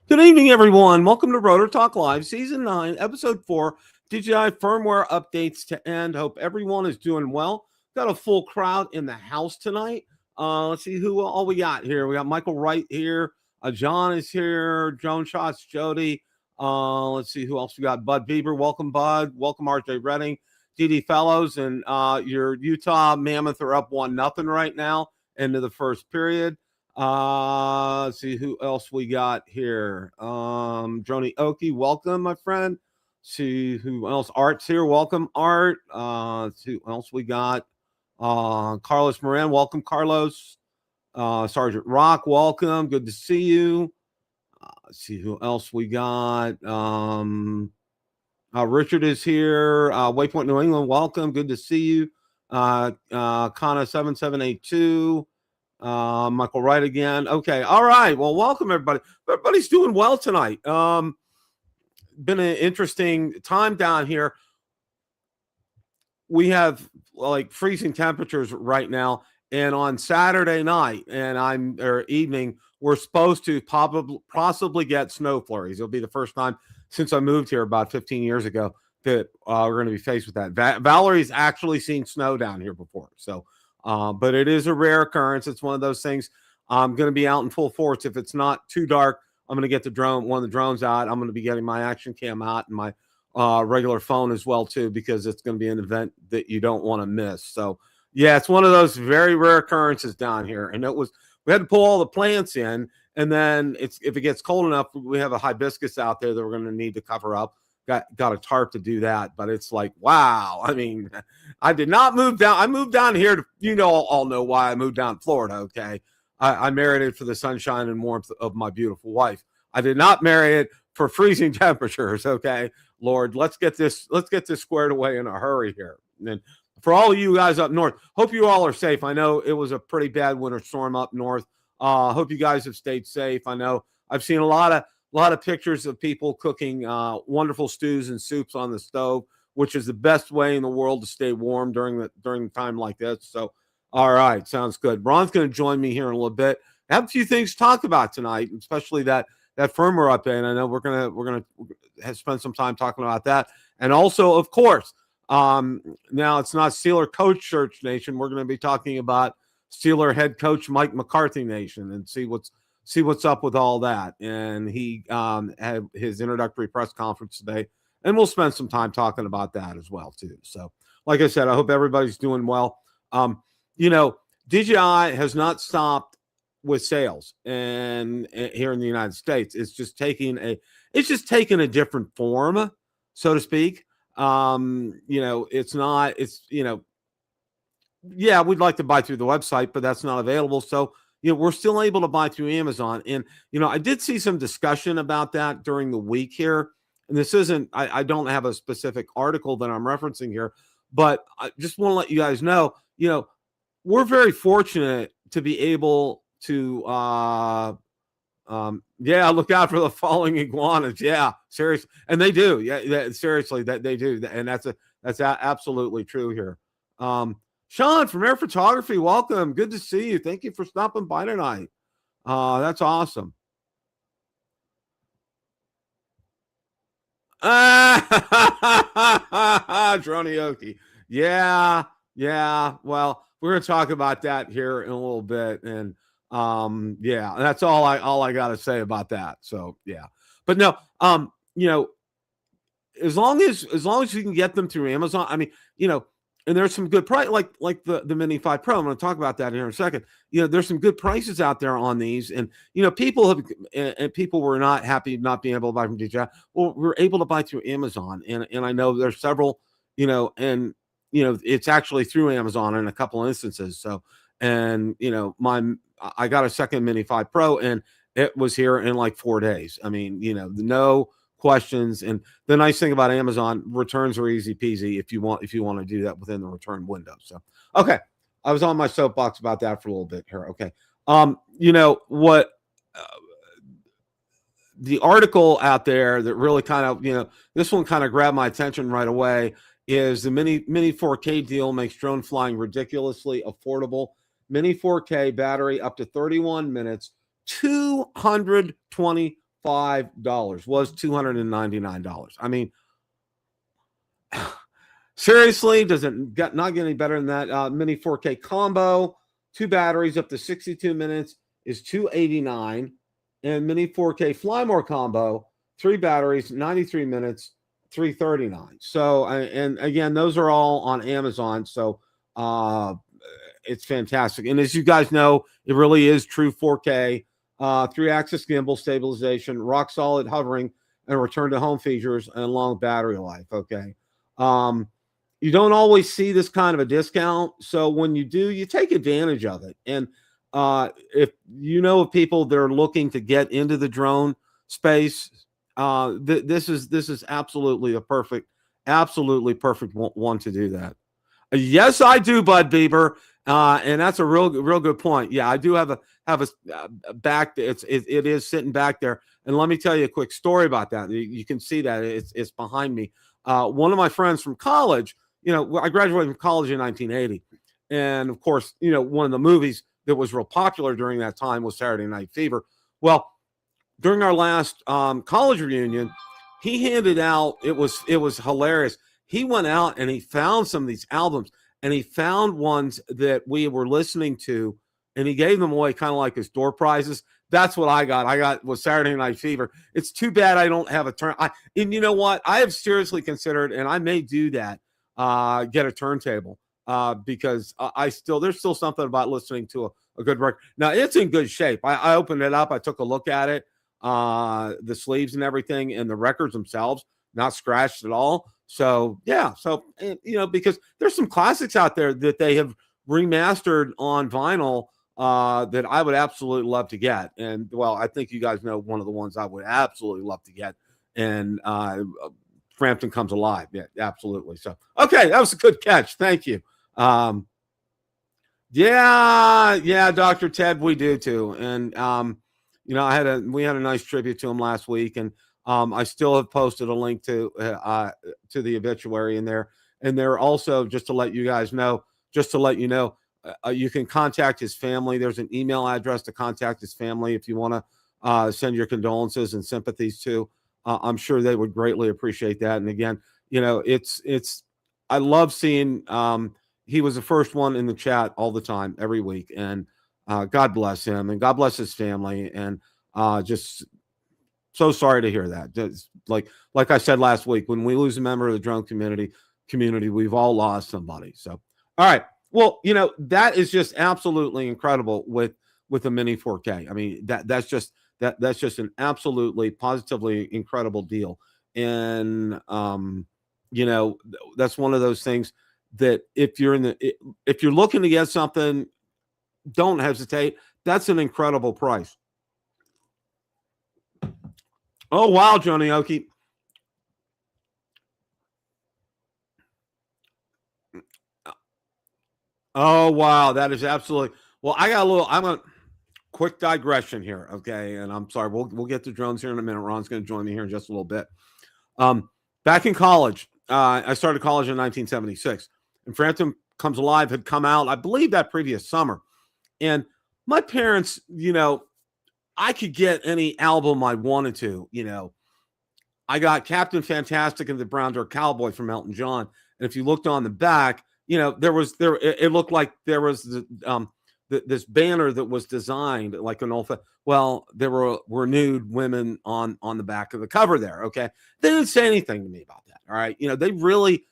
Good evening, everyone. Welcome to Rotor Talk Live, Season 9, Episode 4, DJI Firmware updates to end. Hope everyone is doing well. Got a full crowd in the house tonight. Let's see who all we got here. We got Michael Wright here. John is here. Joan Schatz, Jody. Let's see who else we got. Bud Bieber. Welcome, Bud. Welcome, RJ Redding. DD Fellows. And your Utah Mammoth are up 1-0 right now into the first period. Let's see who else we got here. Joni Oki, welcome, my friend. See who else. Art's here. Welcome, Art. Let's see who else we got. Carlos Moran, welcome, Carlos. Sergeant Rock, welcome. Good to see you. Let's see who else we got. Richard is here. Waypoint New England, welcome. Good to see you. Kana 7782. Michael Wright again. Okay. All right. Well, welcome everybody. Everybody's doing well tonight. Been an interesting time down here. We have like freezing temperatures right now, and on Saturday night or evening, we're supposed to possibly get snow flurries. It'll be the first time since I moved here about 15 years ago that we're going to be faced with that. Valerie's actually seen snow down here before, so. But it is a rare occurrence. It's one of those things. I'm going to be out in full force. If it's not too dark, I'm going to get one of the drones out. I'm going to be getting my action cam out and my regular phone as well, too, because it's going to be an event that you don't want to miss. So, yeah, it's one of those very rare occurrences down here. And we had to pull all the plants in. And then if it gets cold enough, we have a hibiscus out there that we're going to need to cover up. Got a tarp to do that, but it's like, wow. I mean, I did not move down. I moved down here to, all know why I moved down to Florida. Okay. I married it for the sunshine and warmth of my beautiful wife. I did not marry it for freezing temperatures. Okay. Lord, let's get this squared away in a hurry here. And for all of you guys up north, hope you all are safe. I know it was a pretty bad winter storm up north. Hope you guys have stayed safe. I know I've seen a lot of pictures of people cooking wonderful stews and soups on the stove, which is the best way in the world to stay warm during the time like this. So, all right, sounds good. Ron's going to join me here in a little bit. I have a few things to talk about tonight, especially that firmware update. I know we're gonna spend some time talking about that, and also, of course, now it's not Steeler Coach Church Nation. We're going to be talking about Steeler head coach Mike McCarthy Nation and see what's up with all that. And he had his introductory press conference today, and we'll spend some time talking about that as well, too. So, like I said, I hope everybody's doing well. DJI has not stopped with sales and here in the United States. It's just taking a different form, so to speak. We'd like to buy through the website, but that's not available. So, we're still able to buy through Amazon. And, I did see some discussion about that during the week here. And this isn't, I don't have a specific article that I'm referencing here, but I just want to let you guys know, we're very fortunate to be able to, look out for the falling iguanas. Yeah, seriously. And they do. Yeah, seriously, that they do. And that's absolutely true here. Sean from Air Photography, welcome. Good to see you. Thank you for stopping by tonight. That's awesome. Dronioki. Yeah. Well, we're going to talk about that here in a little bit. And that's all I got to say about that. So, yeah. But no, as long as you can get them through Amazon, I mean, and there's some good price, like the Mini 5 Pro. I'm going to talk about that here in a second. There's some good prices out there on these, and people were not happy not being able to buy from DJI. Well, we're able to buy through Amazon, and I know there's several, it's actually through Amazon in a couple of instances. So, and I got a second Mini 5 Pro, and it was here in like 4 days. I mean, no questions. And the nice thing about Amazon, returns are easy peasy if you want to do that within the return window. So, okay. I was on my soapbox about that for a little bit here. Okay. What the article out there that really kind of, this one kind of grabbed my attention right away is the mini 4K deal makes drone flying ridiculously affordable. Mini 4K battery up to 31 minutes, $225 was $299. I mean, seriously, does it not get any better than that? Mini 4K combo, 2 batteries up to 62 minutes is $289. And mini 4K Fly More combo, 3 batteries, 93 minutes, $339. So, and again, those are all on Amazon. So, it's fantastic. And as you guys know, it really is true 4K, 3-axis gimbal stabilization, rock solid hovering, and return to home features, and long battery life. Okay. You don't always see this kind of a discount. So when you do, you take advantage of it. And if you know of people that are looking to get into the drone space, this is absolutely absolutely perfect one to do that. Yes, I do, Bud Bieber, and that's a real good point. Yeah, I do have a back. It is sitting back there, and let me tell you a quick story about that. You can see that it's behind me. One of my friends from college, I graduated from college in 1980, and of course, one of the movies that was real popular during that time was Saturday Night Fever. Well, during our last college reunion, he handed out, it was hilarious. He went out and he found some of these albums, and he found ones that we were listening to, and he gave them away kind of like as door prizes. That's what I got. Was Saturday Night Fever. It's too bad I don't have a turn. And you know what? I have seriously considered, and I may do that, get a turntable, because there's still something about listening to a good record. Now, it's in good shape. I opened it up. I took a look at it, the sleeves and everything, and the records themselves, not scratched at all. So, yeah. So, because there's some classics out there that they have remastered on vinyl that I would absolutely love to get. And, well, I think you guys know one of the ones I would absolutely love to get. And Frampton Comes Alive. Yeah, absolutely. So, okay, that was a good catch. Thank you. Yeah, Dr. Ted, we do too. And, we had a nice tribute to him last week, and I still have posted a link to the obituary in there. And there also, just to let you know, you can contact his family. There's an email address to contact his family if you want to send your condolences and sympathies to. I'm sure they would greatly appreciate that. And again, I love seeing, he was the first one in the chat all the time, every week. And God bless him, and God bless his family. And just so sorry to hear that. Just like I said last week, when we lose a member of the drone community, we've all lost somebody. So, all right. Well, that is just absolutely incredible with the Mini 4K. I mean, that's just an absolutely positively incredible deal. And, that's one of those things that if you're looking to get something, don't hesitate. That's an incredible price. Oh, wow, Johnny Oki. Oh, wow. That is absolutely. Well, I'm a quick digression here. Okay. And I'm sorry. We'll get to drones here in a minute. Ron's going to join me here in just a little bit. Back in college, I started college in 1976, and Frampton Comes Alive had come out, I believe, that previous summer. And my parents, I could get any album I wanted to, I got Captain Fantastic and the Brown Dirt Cowboy from Elton John. And if you looked on the back, it looked like there was this banner that was designed like an old, there were nude women on the back of the cover there. Okay. They didn't say anything to me about that. All right. They really,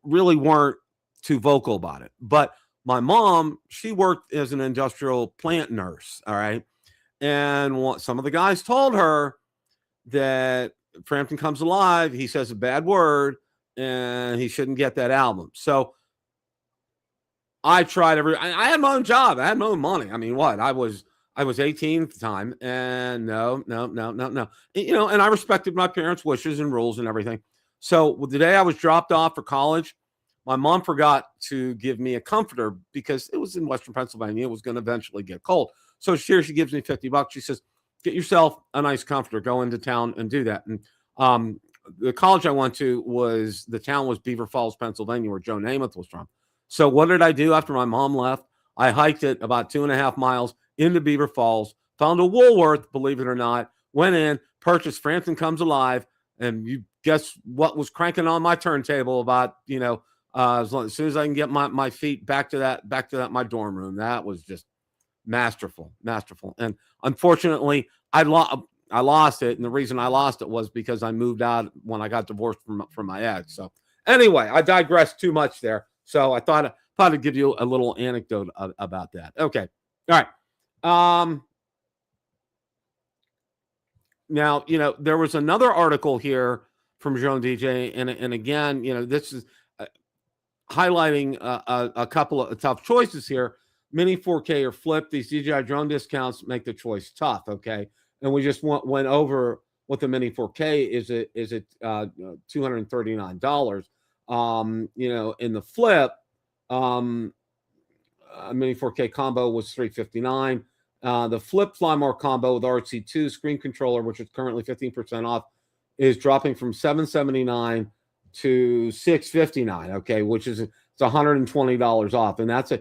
really weren't too vocal about it. But my mom, she worked as an industrial plant nurse. All right. And some of the guys told her that Frampton Comes Alive, he says a bad word, and he shouldn't get that album. So I tried I had my own job. I had my own money. I mean, what? I was I was 18 at the time, and no. And I respected my parents' wishes and rules and everything. So the day I was dropped off for college, my mom forgot to give me a comforter because it was in Western Pennsylvania. It was going to eventually get cold. So she gives me $50. She says, "Get yourself a nice comforter. Go into town and do that." And the college I went to the town was Beaver Falls, Pennsylvania, where Joe Namath was from. So what did I do after my mom left? I hiked it about 2.5 miles into Beaver Falls, found a Woolworth, believe it or not, went in, purchased Frampton Comes Alive, and you guess what was cranking on my turntable about, as soon as I can get my feet back to that my dorm room. That was just masterful. And unfortunately, I lost it, and the reason I lost it was because I moved out when I got divorced from my ex. So anyway, I digressed too much there. So I thought I'd give you a little anecdote about that. Okay, all right. Now, there was another article here from Jean DJ, and again, this is highlighting a couple of tough choices here. Mini 4K or flip. These DJI drone discounts make the choice tough. Okay, and we just went over what the Mini 4K is. It $239. In the flip, a Mini 4K combo was $359. The flip Flymore combo with RC2 screen controller, which is currently 15% off, is dropping from $779 to $659. Okay, which is it's $120 off, and that's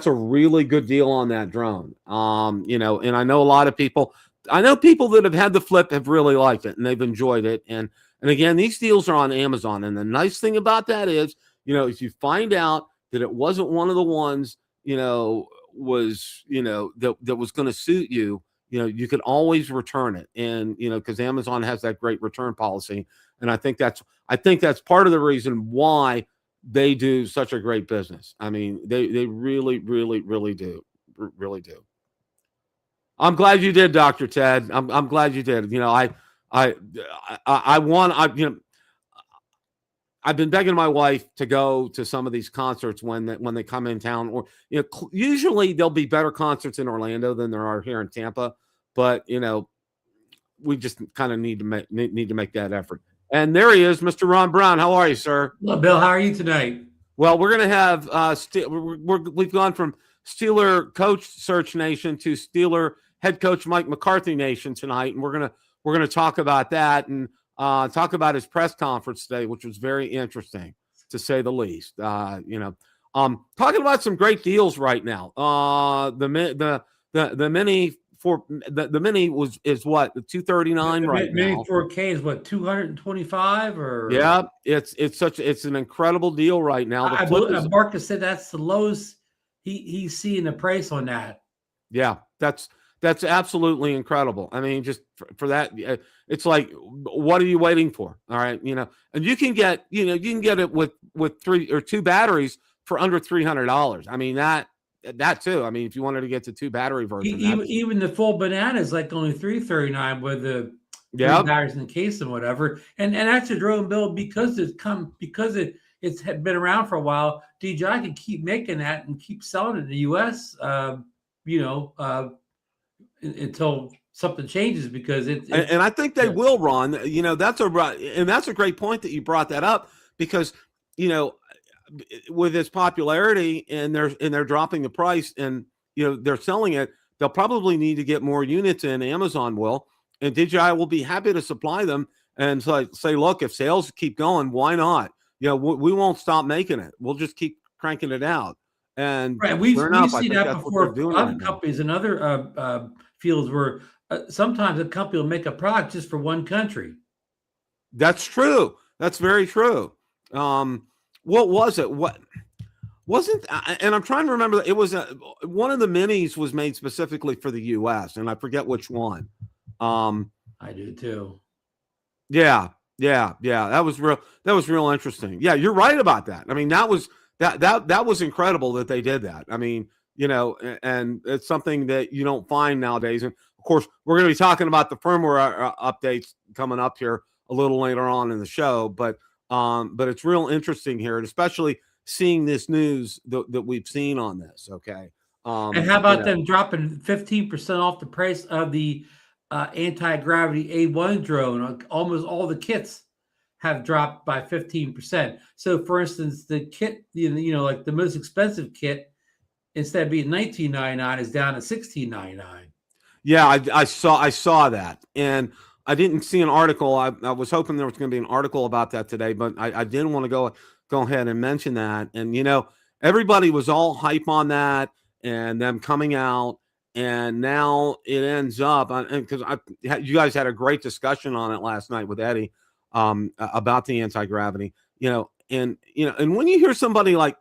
a really good deal on that drone. And I know a lot of people. I know people that have had the flip have really liked it and they've enjoyed it. And again, these deals are on Amazon. And the nice thing about that is, if you find out that it wasn't one of the ones, that was going to suit you, you can always return it. And, because Amazon has that great return policy. And I think that's part of the reason why they do such a great business. I mean, they really, really, really do. Really do. I'm glad you did, Dr. Ted. I'm glad you did. I've been begging my wife to go to some of these concerts when they come in town, or usually there'll be better concerts in Orlando than there are here in Tampa, but we just kind of need to make that effort. And there he is, Mr. Ron Brown. How are you, sir? Hello, Bill. How are you tonight? Well, we're gonna have we've gone from Steeler coach search nation to Steeler head coach Mike McCarthy nation tonight, and we're gonna talk about that and talk about his press conference today, which was very interesting to say the least. Talking about some great deals right now. The mini is what, the 239 right now. Mini 4K is what, 225 or? Yeah, it's an incredible deal right now. I believe Marcus said that's the lowest he's seeing the price on that. Yeah, that's absolutely incredible. I mean, just for that, it's like, what are you waiting for? All right, and you can get it with 3 or 2 batteries for under $300. I mean, that too. I mean, if you wanted to get the 2 battery version, even the full banana is like only $339 with the 3 batteries in the case and whatever. And that's a drone build because it's been around for a while. DJI can keep making that and keep selling it in the US. Until something changes, because and I think they will, Ron. That's a great point that you brought that up, because with its popularity and they're dropping the price and they're selling it, they'll probably need to get more units in. Amazon will, and DJI will be happy to supply them and say, look, if sales keep going, why not? We won't stop making it. We'll just keep cranking it out. And right, we've seen that before. Other companies in other fields where sometimes a company will make a product just for one country. That's true. That's very true. What was it? What wasn't? And I'm trying to remember. It was one of the minis was made specifically for the U.S. and I forget which one. I do too. Yeah. That was real interesting. Yeah, you're right about that. I mean, that was incredible that they did that. I mean, and it's something that you don't find nowadays. And of course, we're going to be talking about the firmware updates coming up here a little later on in the show. But it's real interesting here, and especially seeing this news that we've seen on this. Okay. And how about them dropping 15% off the price of the anti-gravity A1 drone? Almost all the kits have dropped by 15%. So, for instance, the kit, like the most expensive kit, instead of being $19.99, is down to $16.99. Yeah, I saw that, and I didn't see an article. I was hoping there was going to be an article about that today, but I didn't want to go ahead and mention that. And everybody was all hype on that and them coming out, and now it ends up because you guys had a great discussion on it last night with Eddie about the anti-gravity. And when you hear somebody like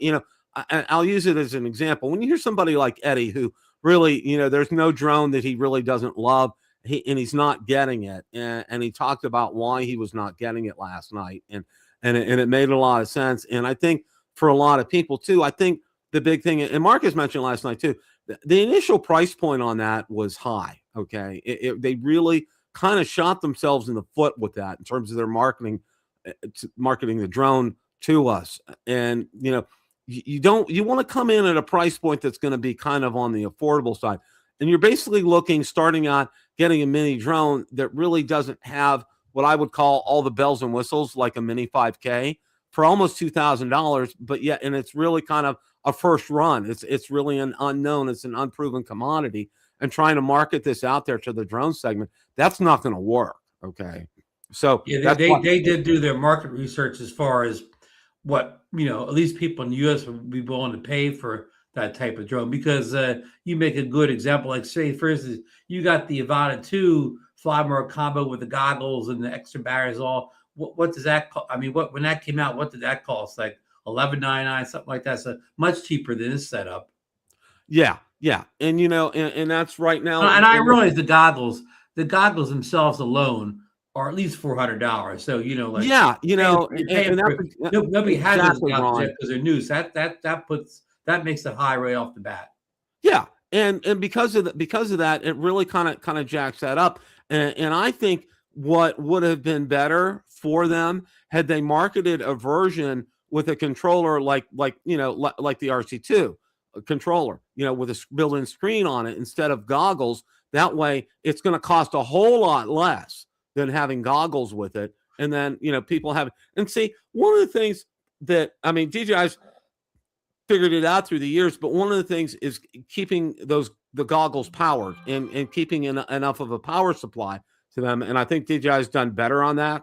I'll use it as an example. When you hear somebody like Eddie who really, there's no drone that he really doesn't love. He's not getting it. And he talked about why he was not getting it last night. And it made a lot of sense. And I think for a lot of people too, I think the big thing, and Marcus mentioned last night too, the initial price point on that was high. Okay. They really kind of shot themselves in the foot with that in terms of their marketing the drone to us. And, you want to come in at a price point that's going to be kind of on the affordable side. And you're basically starting out getting a mini drone that really doesn't have what I would call all the bells and whistles like a Mini 5K for almost $2,000. But yet, and it's really kind of a first run. It's really an unknown. It's an unproven commodity. And trying to market this out there to the drone segment, that's not going to work. Okay. So yeah, they did do their market research as far as what at least people in the U.S. would be willing to pay for that type of drone, because you make a good example. Like, say, for instance, you got the Avata 2 fly more combo with the goggles and the extra batteries. All what does that cost? I mean, when that came out, what did that cost? Like $11.99, something like that. So much cheaper than this setup. Yeah, and and that's right now. And I realize the goggles themselves alone are at least $400. So nobody has those goggles yet because they're new. So that makes it high right off the bat. Yeah, and because of that, it really kind of jacks that up. And I think what would have been better for them had they marketed a version with a controller like the RC2 controller, with a built-in screen on it instead of goggles. That way, it's going to cost a whole lot less than having goggles with it. And then, people have, and see, one of the things that, DJI's figured it out through the years, but one of the things is keeping the goggles powered and keeping enough of a power supply to them. And I think DJI's done better on that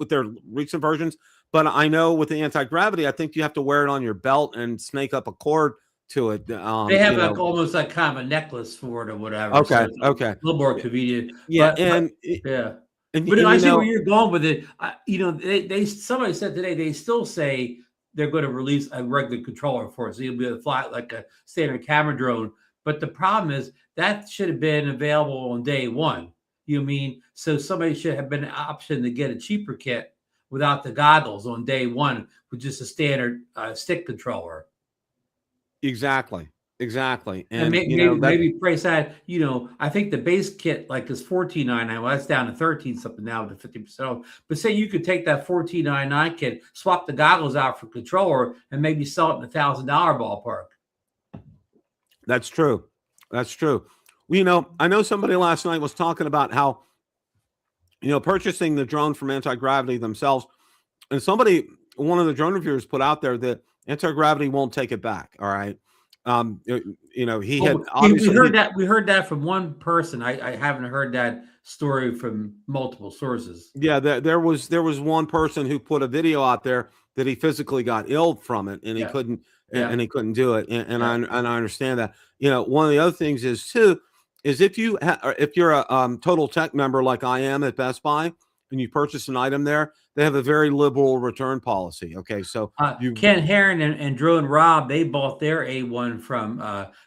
with their recent versions. But I know with the anti-gravity, I think you have to wear it on your belt and snake up a cord to it. They have almost like kind of a necklace for it or whatever. Okay, so okay, a little more convenient. Yeah, but I see where you're going with it. Somebody said today they still say they're going to release a regular controller for it, so you'll be able to fly like a standard camera drone. But the problem is that should have been available on day one. So somebody should have been an option to get a cheaper kit without the goggles on day one with just a standard stick controller. Exactly. And maybe price that, I think the base kit like is $14.99. Well, that's down to $13 something now with the 50% off. But say you could take that $14.99 kit, swap the goggles out for controller, and maybe sell it in the $1,000 ballpark. That's true. Well, I know somebody last night was talking about how, purchasing the drone from Anti-Gravity themselves, and one of the drone reviewers put out there that Anti-Gravity won't take it back. All right. We heard that from one person. I haven't heard that story from multiple sources. Yeah, there was one person who put a video out there that he physically got ill from it, and he couldn't and he couldn't do it. And I understand that. One of the other things is if you're a Total Tech member like I am at Best Buy, and you purchase an item there, they have a very liberal return policy. Okay, so Ken Herron and Drew and Rob, they bought their A1 from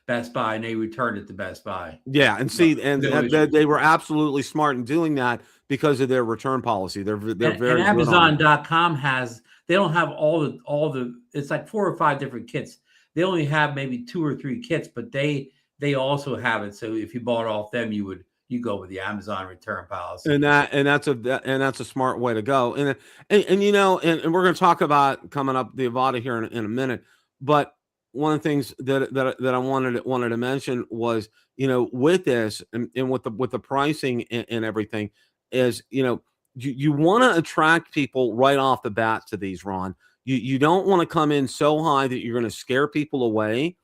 Best Buy and they returned it to Best Buy. Yeah, and they were absolutely smart in doing that because of their return policy. They're very. And Amazon.com they don't have all the. It's like 4 or 5 different kits. They only have maybe 2 or 3 kits, but they also have it. So if you bought off them, you go with the Amazon return policy, and that's a smart way to go. And we're going to talk about coming up the Avata here in a minute. But one of the things that I wanted to mention was, with this and with the pricing and everything is, you want to attract people right off the bat to these, Ron. You don't want to come in so high that you're going to scare people away,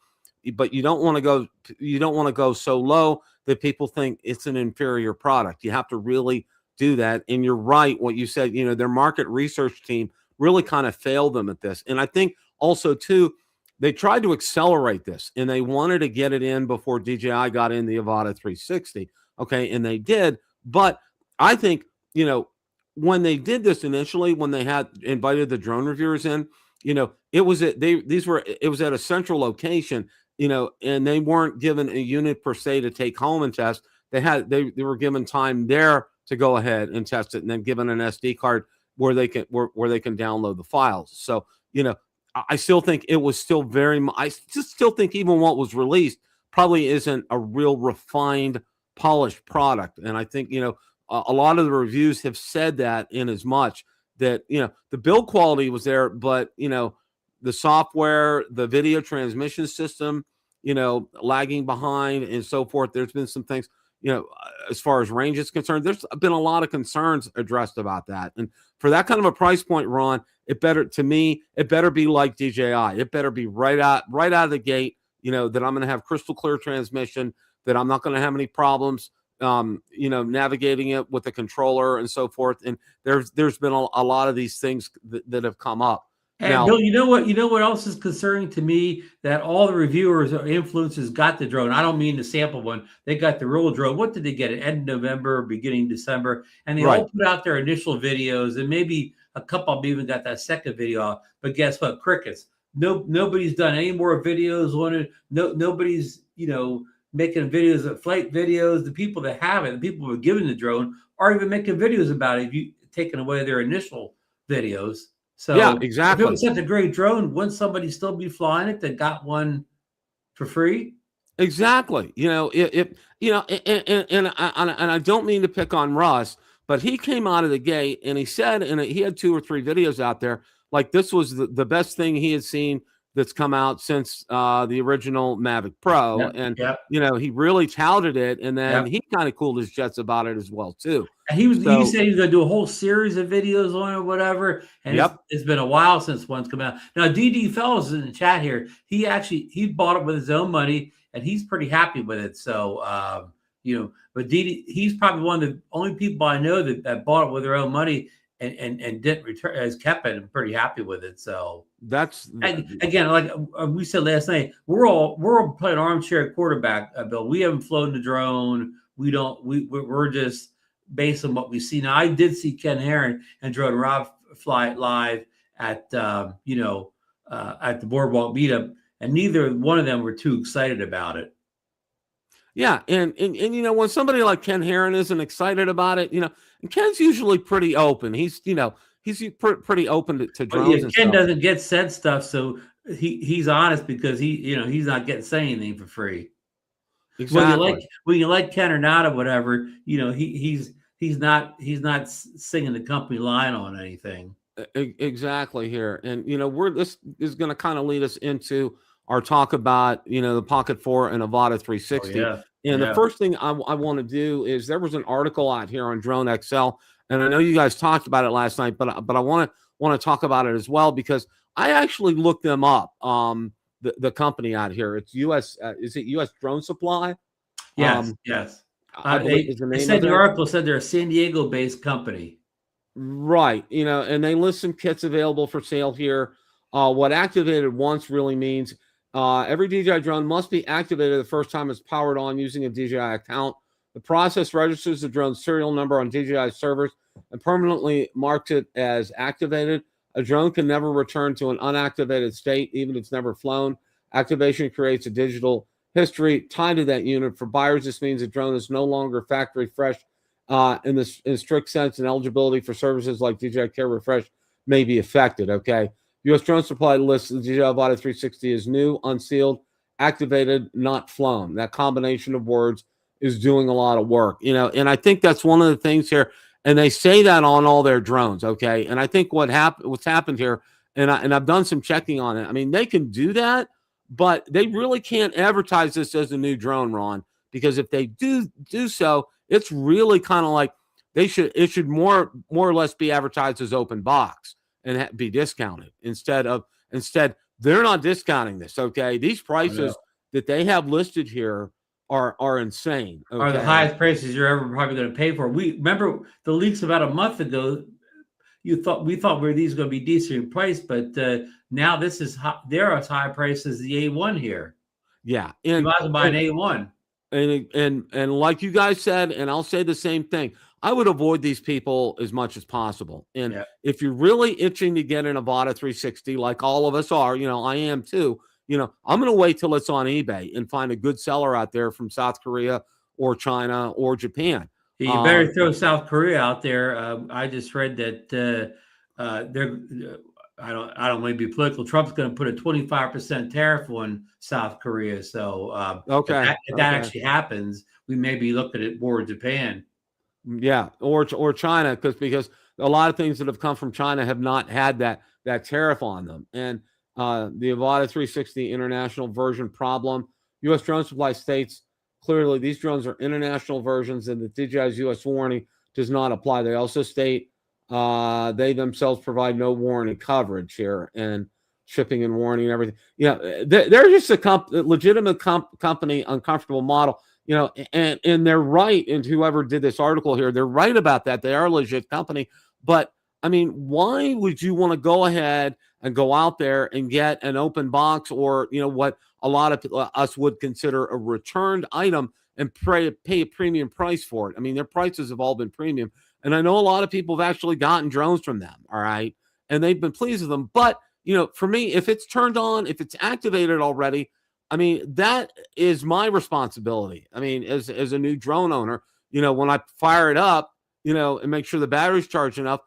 but you don't want to go so low that people think it's an inferior product. You have to really do that. And you're right, what you said, their market research team really kind of failed them at this. And I think also too, they tried to accelerate this and they wanted to get it in before DJI got in the Avata 360. Okay. And they did. But I think, when they did this initially, when they had invited the drone reviewers in, it was at a central location, and they weren't given a unit per se to take home and test. They were given time there to go ahead and test it, and then given an SD card where they can download the files. So, I still think it was still I just still think even what was released probably isn't a real refined, polished product. And I think, a lot of the reviews have said that, in as much that, the build quality was there, but, the software, the video transmission system, lagging behind and so forth. There's been some things, as far as range is concerned, there's been a lot of concerns addressed about that. And for that kind of a price point, Ron, it better be like DJI. It better be right out of the gate, that I'm going to have crystal clear transmission, that I'm not going to have any problems, navigating it with the controller and so forth. And there's been a lot of these things that have come up. And now, Bill, you know what else is concerning to me? That all the reviewers or influencers got the drone. I don't mean the sample one. They got the real drone. What did they get? At end of November, beginning December, and they all put out their initial videos, and maybe a couple of them even got that second video out. But guess what? Crickets. Nobody's done any more videos on it. Nobody's making videos of flight videos. The people that have it, the people who are given the drone, are even making videos about it. If you taken away their initial videos. So yeah, exactly. If it was such a great drone, wouldn't somebody still be flying it that got one for free? Exactly. And I don't mean to pick on Russ, but he came out of the gate and he said, and he had 2 or 3 videos out there, like this was the best thing he had seen that's come out since the original Mavic Pro. He really touted it, and then he kind of cooled his jets about it as well too. And he said he was going to do a whole series of videos on it or whatever. And it's been a while since one's come out. Now, DD Fellows in the chat here, he bought it with his own money, and he's pretty happy with it. So, but DD, he's probably one of the only people I know that bought it with their own money and didn't return, has kept it and pretty happy with it. So that's again, like we said last night, we're all playing armchair quarterback, Bill. We haven't flown the drone. We're just based on what we see. Now, I did see Ken Heron and Drone Rob fly it live at at the Boardwalk meetup, and neither one of them were too excited about it. Yeah, and when somebody like Ken Heron isn't excited about it, and Ken's usually pretty open. He's pretty open to drones. Yeah, Ken doesn't get said stuff, so he's honest because he's not getting say anything for free. Exactly. Whether you like Ken or not or whatever, he's not singing the company line on anything. Exactly here, and this is going to kind of lead us into our talk about the Pocket 4 and Avata 360. And the first thing I want to do is, there was an article out here on Drone XL, and I know you guys talked about it last night, but I want to talk about it as well, because I actually looked them up. The company out here, it's US. Is it US Drone Supply? Yes. They said the article said they're a San Diego-based company. Right. And they list some kits available for sale here. What activated once really means every DJI drone must be activated the first time it's powered on using a DJI account. The process registers the drone's serial number on DJI servers and permanently marks it as activated. A drone can never return to an unactivated state, even if it's never flown. Activation creates a digital history tied to that unit. For buyers, this means the drone is no longer factory fresh in strict sense, and eligibility for services like DJI Care Refresh may be affected. Okay. U.S. Drone Supply lists the DJI Avata 360 as new, unsealed, activated, not flown. That combination of words is doing a lot of work, and I think that's one of the things here. And they say that on all their drones, okay? And I think what's happened here, and I've done some checking on it. I mean, they can do that, but they really can't advertise this as a new drone, Ron, because if they do so, it's really kind of like it should more or less be advertised as open box and be discounted instead they're not discounting this. Okay, these prices that they have listed here are insane. Okay? Are the highest prices you're ever probably going to pay for. We remember the leaks about a month ago. We thought these going to be decent priced, but now this is they're as high price as the A1 here. Yeah, and you might as well buy an A1. And like you guys said, and I'll say the same thing. I would avoid these people as much as possible. And if you're really itching to get an Avata 360, like all of us are, I am too. I'm going to wait till it's on eBay and find a good seller out there from South Korea or China or Japan. You better throw South Korea out there. I just read that they're. I don't want to be political. Trump's going to put a 25% tariff on South Korea. So if that actually happens, we may be looking at more Japan. Yeah, or China, because a lot of things that have come from China have not had that tariff on them. And the Avata 360 international version problem, U.S. drone supply states clearly these drones are international versions and the DJI's U.S. warranty does not apply. They also state they themselves provide no warranty coverage here and shipping and warranty and everything. They're just a legitimate company, uncomfortable model. And they're right. And whoever did this article here, they're right about that. They are a legit company. But I mean, why would you want to go ahead and go out there and get an open box or, what a lot of us would consider a returned item and pay a premium price for it? I mean, their prices have all been premium. And I know a lot of people have actually gotten drones from them. All right. And they've been pleased with them. But, for me, if it's turned on, if it's activated already, I mean, that is my responsibility. I mean, as a new drone owner, when I fire it up, and make sure the battery's charged enough,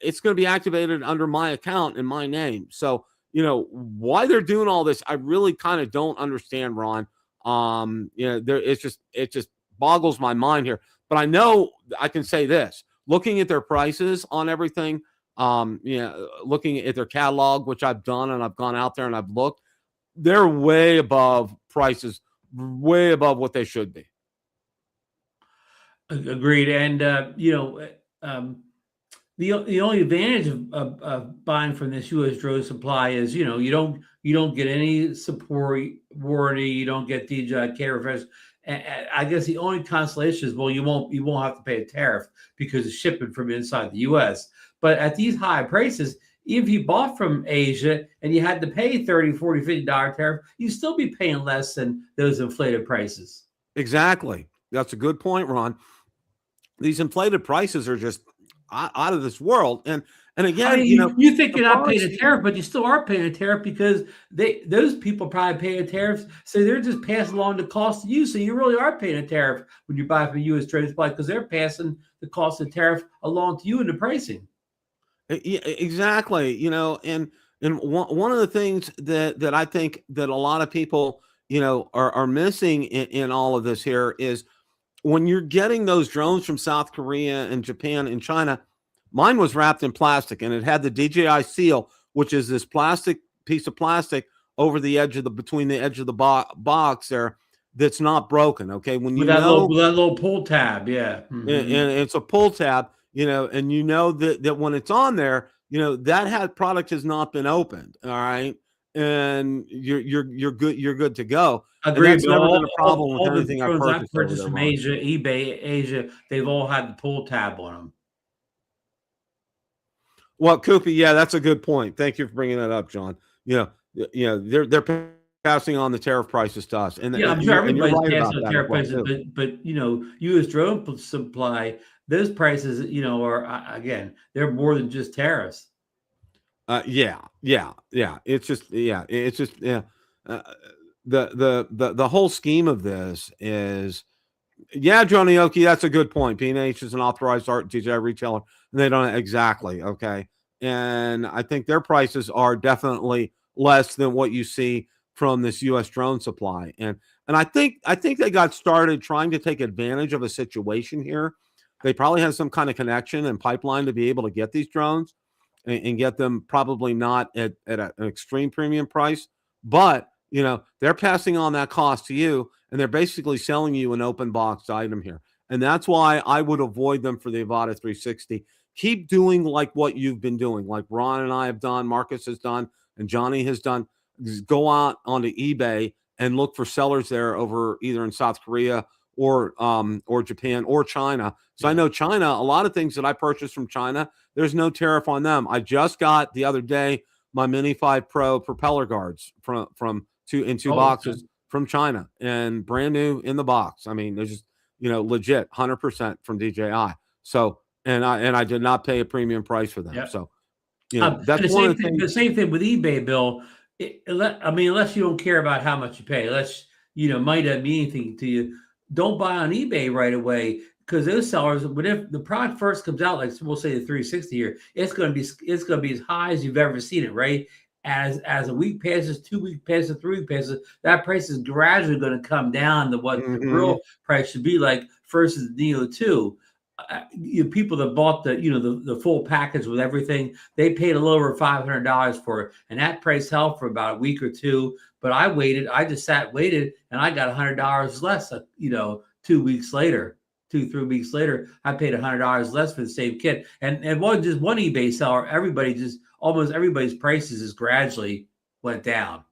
it's going to be activated under my account in my name. So, why they're doing all this, I really kind of don't understand, Ron. It just boggles my mind here. But I know I can say this, looking at their prices on everything, looking at their catalog, which I've done and I've gone out there and I've looked, they're way above prices, way above what they should be. Agreed. And, the only advantage of buying from this U.S. drone supply is, you don't get any support warranty. You don't get DJI care refresh. And I guess the only consolation is, well, you won't have to pay a tariff because it's shipping from inside the U.S. But at these high prices, even if you bought from Asia and you had to pay $30, $40, $50 tariff, you'd still be paying less than those inflated prices. Exactly. That's a good point, Ron. These inflated prices are just out of this world. And again, I mean, you think you're not paying a tariff, but you still are paying a tariff because those people probably pay a tariff. So they're just passing along the cost to you. So you really are paying a tariff when you buy from U.S. trade supply because they're passing the cost of the tariff along to you in the pricing. Yeah, exactly. And one of the things that I think that a lot of people, are missing in all of this here is when you're getting those drones from South Korea and Japan and China, mine was wrapped in plastic and it had the DJI seal, which is this piece of plastic over the edge between the edge of the box there that's not broken. Okay. When with that little pull tab. Yeah. Mm-hmm. And it's a pull tab. And that when it's on there, that product has not been opened. All right. And you're good to go. Agreed. That's never been a problem with anything I've purchased from Asia, eBay, Asia. They've all had the pull tab on them. Well, Koopy, yeah, that's a good point. Thank you for bringing that up, John. They're passing on the tariff prices to us. And I'm sure everybody's passing on tariff prices, but U.S. drone supply, those prices, are again, they're more than just tariffs. Yeah. It's just the whole scheme of this is, Johnny Oki, that's a good point. P&H is an authorized art DJI retailer, and they don't exactly. Okay. And I think their prices are definitely less than what you see from this U.S. drone supply. And I think they got started trying to take advantage of a situation here. They probably have some kind of connection and pipeline to be able to get these drones and get them probably not at an extreme premium price. But, you know, they're passing on that cost to you, and they're basically selling you an open box item here. And that's why I would avoid them for the Avata 360. Keep doing like what you've been doing, like Ron and I have done, Marcus has done, and Johnny has done. Just go out onto eBay and look for sellers there over either in South Korea or Japan or China. So I know China, a lot of things that I purchased from China, there's no tariff on them. I just got the other day my Mini 5 Pro propeller guards from two boxes from China, and brand new in the box. I mean, there's just, you know, legit 100% from DJI. So, and I did not pay a premium price for them. Yep. So, you know, that's one of the things. The same thing with eBay, Bill. I mean, unless you don't care about how much you pay, unless, you know, money doesn't mean anything to you, don't buy on eBay right away, because those sellers, if the product first comes out, like we'll say the 360 here, it's going to be as high as you've ever seen it, right? As a week passes, 2 week passes, 3 week passes, that price is gradually going to come down to what the real price should be like versus the Neo 2. You know, people that bought the full package with everything, they paid a little over $500 for it, and that price held for about a week or two. But I just waited, and I got $100 less. 2 weeks later, 3 weeks later, I paid $100 less for the same kit, and it wasn't just one eBay seller. Almost everybody's prices just gradually went down.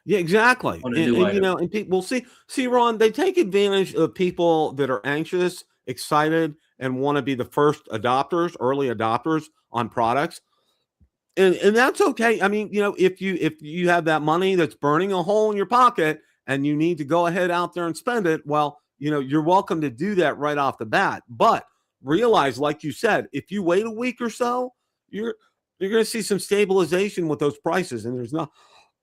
Yeah, exactly. And you know, and people see, Ron, they take advantage of people that are anxious, excited, and want to be the first adopters, early adopters on products. And that's okay. I mean, you know, if you have that money that's burning a hole in your pocket and you need to go ahead out there and spend it, well, you know, you're welcome to do that right off the bat. But realize, like you said, if you wait a week or so, you're going to see some stabilization with those prices, and there's not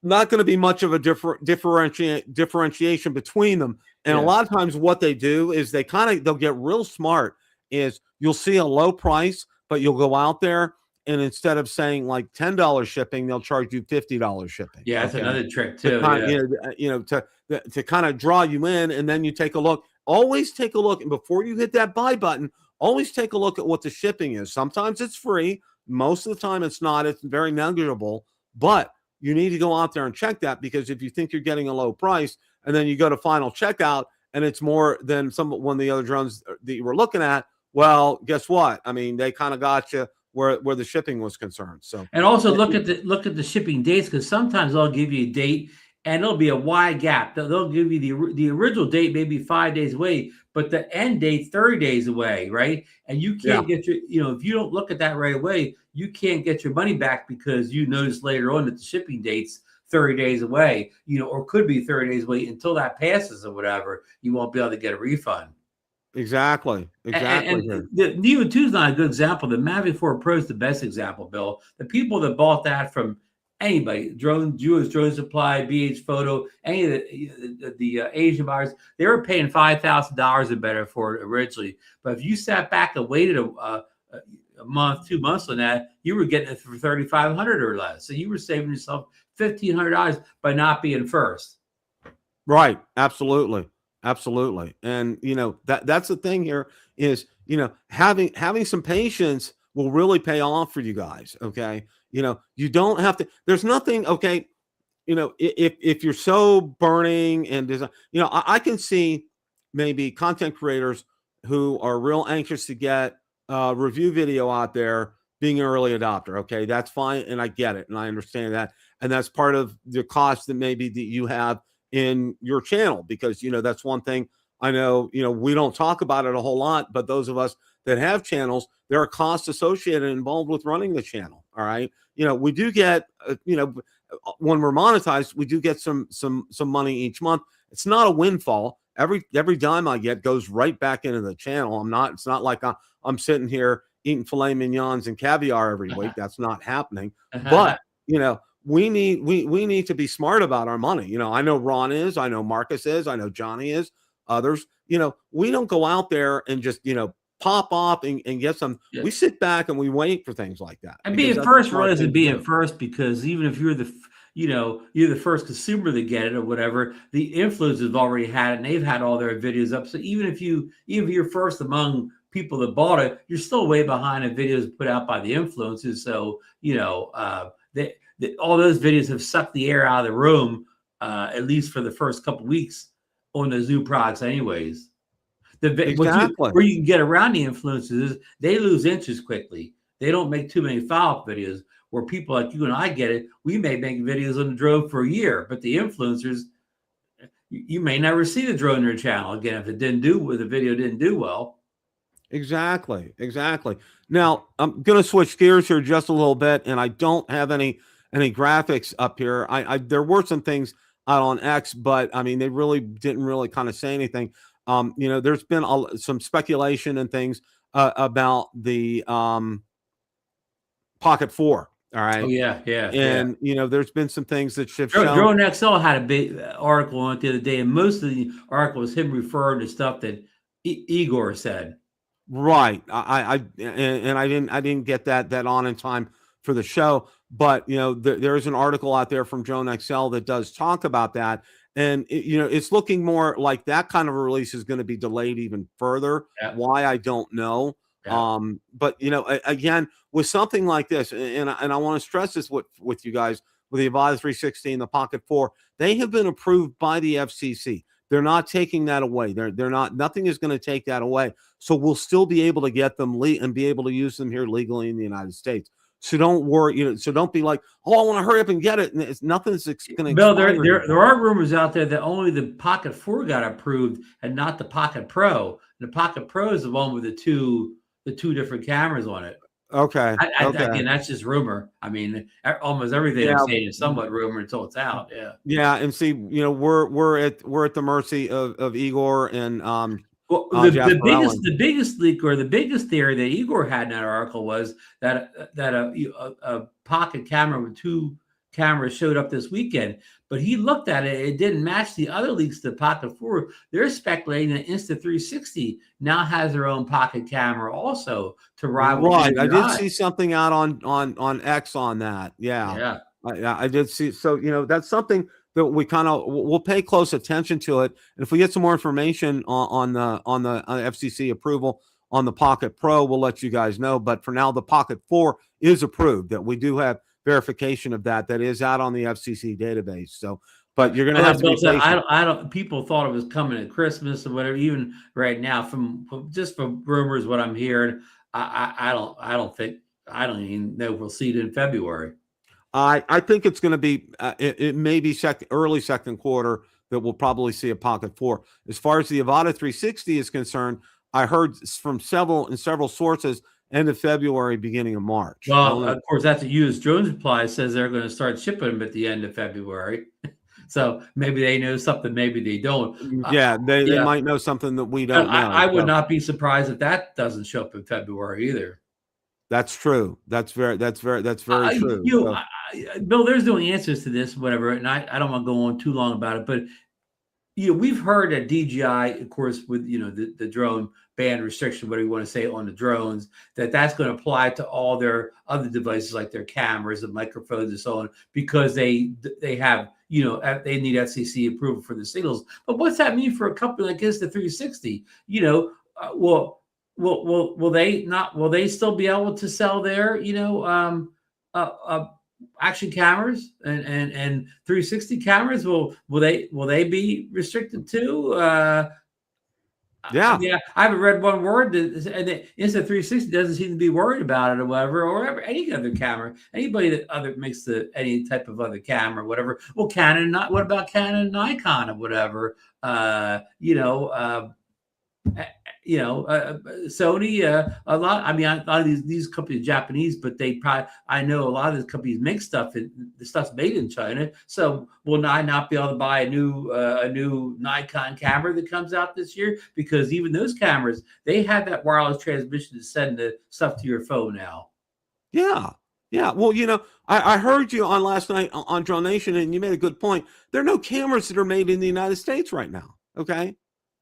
going to be much of a differentiation between them. And a lot of times what they do is they'll get real smart. Is you'll see a low price, but you'll go out there, and instead of saying like $10 shipping, they'll charge you $50 shipping. Yeah, that's another trick too. To kind of draw you in, and then you take a look. Always take a look, and before you hit that buy button, always take a look at what the shipping is. Sometimes it's free. Most of the time it's not. It's very negligible, but you need to go out there and check that, because if you think you're getting a low price and then you go to final checkout and it's more than one of the other drones that you were looking at, well, guess what? I mean, they kind of got you where the shipping was concerned. So, and also look at the shipping dates, because sometimes they'll give you a date and it'll be a wide gap. They'll give you the original date maybe 5 days away, but the end date's 30 days away, right? And you can't get if you don't look at that right away, you can't get your money back, because you notice later on that the shipping date's 30 days away, or could be 30 days away. Until that passes or whatever, you won't be able to get a refund. Exactly. And the Neo 2 is not a good example. The Mavic 4 Pro is the best example, Bill. The people that bought that from anybody, Jewish Drone Supply, BH Photo, any of the Asian buyers, they were paying $5,000 or better for it originally. But if you sat back and waited a month, 2 months on that, you were getting it for $3,500 or less. So you were saving yourself $1,500 by not being first. Right. Absolutely. And that's the thing here is, having some patience will really pay off for you guys. Okay. You don't have to, there's nothing. Okay. If you're so burning and design, I can see maybe content creators who are real anxious to get a review video out there being an early adopter. Okay. That's fine. And I get it. And I understand that. And that's part of the cost that maybe that you have in your channel, because that's one thing I know, we don't talk about it a whole lot, but those of us that have channels, there are costs associated involved with running the channel. All right. We do get, when we're monetized, we do get some money each month. It's not a windfall. Every dime I get goes right back into the channel. It's not like I'm sitting here eating filet mignons and caviar every week. That's not happening. But, we need to be smart about our money. I know Ron is, I know Marcus is, I know Johnny is, others, we don't go out there and just, pop off and get some. Yeah. We sit back and we wait for things like that. And being first really isn't being first, because even if you're you're the first consumer to get it or whatever, the influencers have already had it and they've had all their videos up. So even if you're first among people that bought it, you're still way behind the videos put out by the influencers. So, all those videos have sucked the air out of the room at least for the first couple weeks on those new products, anyways. Exactly. Where you can get around the influencers is they lose interest quickly. They don't make too many follow-up videos. Where people like you and I get it, we may make videos on the drone for a year, but the influencers, you may never see the drone on your channel again if the video didn't do well. Exactly. Now I'm going to switch gears here just a little bit, and I don't have any graphics up here. There were some things out on X, but I mean they really didn't really kind of say anything. There's been some speculation and things about the Pocket 4. All right. Oh yeah. And there's been some things that have shown. Drone XL had a big article on it the other day, and most of the article was him referring to stuff that Igor said. Right. I didn't get that on in time for the show, but there is an article out there from Drone XL that does talk about that, and it's looking more like that kind of a release is going to be delayed even further. Yeah. Why, I don't know. Yeah. But again, with something like this, and I want to stress this with you guys, with the Avata 360 and the Pocket 4, they have been approved by the FCC. They're not taking that away. They're not. Nothing is going to take that away. So we'll still be able to get them and be able to use them here legally in the United States. So don't worry. So don't be like, oh, I want to hurry up and get it. And nothing's going to. Bill, there are rumors out there that only the Pocket 4 got approved and not the Pocket Pro. The Pocket Pro is the one with the two different cameras on it. Okay. Again, that's just rumor. I mean, almost everything I'm saying is somewhat rumor until it's out. Yeah. Yeah, and see, we're at the mercy of Igor and well, the biggest leak or the biggest theory that Igor had in that article was that a pocket camera with two cameras showed up this weekend, but he looked at it, it didn't match the other leaks to the Pocket 4. They're speculating that Insta360 now has their own pocket camera also to rival. Right, I did see something out on X on that. Yeah. I did see. So that's something that we'll pay close attention to it. And if we get some more information on the FCC approval on the Pocket Pro, we'll let you guys know. But for now, the Pocket 4 is approved. That we do have verification of that is out on the FCC database. So, but you're going to have to be patient. I don't. People thought it was coming at Christmas or whatever. Even right now, from rumors, what I'm hearing, I don't even know if we'll see it in February. I think it's going to be it may be early second quarter that we'll probably see a Pocket 4. As far as the Avata 360 is concerned, I heard from several sources end of February, beginning of March. Well, of course, that's a used drone supply says they're going to start shipping them at the end of February. So maybe they know something, maybe they don't. Yeah, they might know something that we don't know. I would not be surprised if that doesn't show up in February either. That's true. That's very true. Bill, there's no answers to this, whatever, and I don't want to go on too long about it, but we've heard that DJI, of course, with the drone ban restriction, whatever you want to say on the drones, that's going to apply to all their other devices like their cameras and microphones and so on, because they have they need FCC approval for the signals. But what's that mean for a company like Insta360? Will they still be able to sell their action cameras and 360 cameras? Will they be restricted too? Yeah, I haven't read one word and Insta360 doesn't seem to be worried about it or whatever, or any other camera. Anybody that makes any type of other camera, whatever. Well, Canon, what about Canon and Nikon or whatever? Sony, a lot. I mean, a lot of these companies are Japanese, but I know a lot of these companies make stuff, and the stuff's made in China. So will I not be able to buy a new Nikon camera that comes out this year? Because even those cameras, they have that wireless transmission to send the stuff to your phone now. Yeah. Well, I heard you on last night on Drone Nation, and you made a good point. There are no cameras that are made in the United States right now. Okay.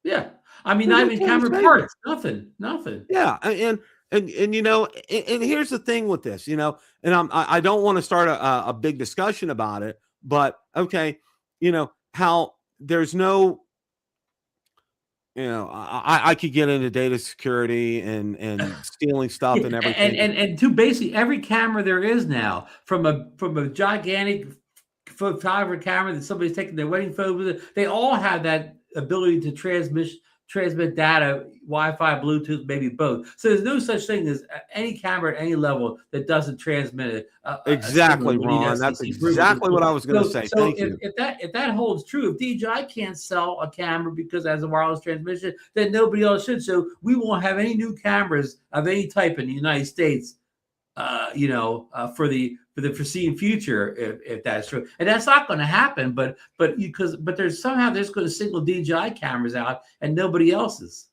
Yeah. I mean, not even camera parts, nothing. Yeah, and here's the thing with this, and I don't want to start a big discussion about it, but okay, how there's no, I could get into data security and stealing stuff and everything, and to basically every camera there is now, from a gigantic photographer camera that somebody's taking their wedding photo with it. They all have that ability to transmit data, Wi-Fi, Bluetooth, maybe both. So there's no such thing as any camera at any level that doesn't transmit exactly, Ron. That's exactly what I was going to say. So Thank you. If that holds true, if DJI can't sell a camera because it has a wireless transmission, then nobody else should. So we won't have any new cameras of any type in the United States, for the foreseeing future, if that's true. And that's not going to happen, but there's going to single DJI cameras out and nobody else's,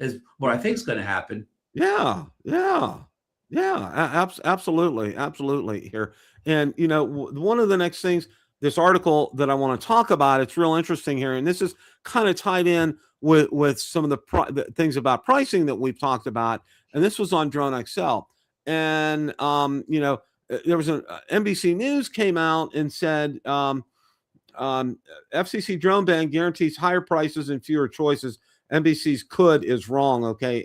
is what I think is going to happen. Yeah. Absolutely here. And one of the next things, this article that I want to talk about, it's real interesting here, and this is kind of tied in with some of the things about pricing that we've talked about, and this was on Drone XL. And there was an NBC News came out and said FCC drone ban guarantees higher prices and fewer choices. NBC's could is wrong. Okay,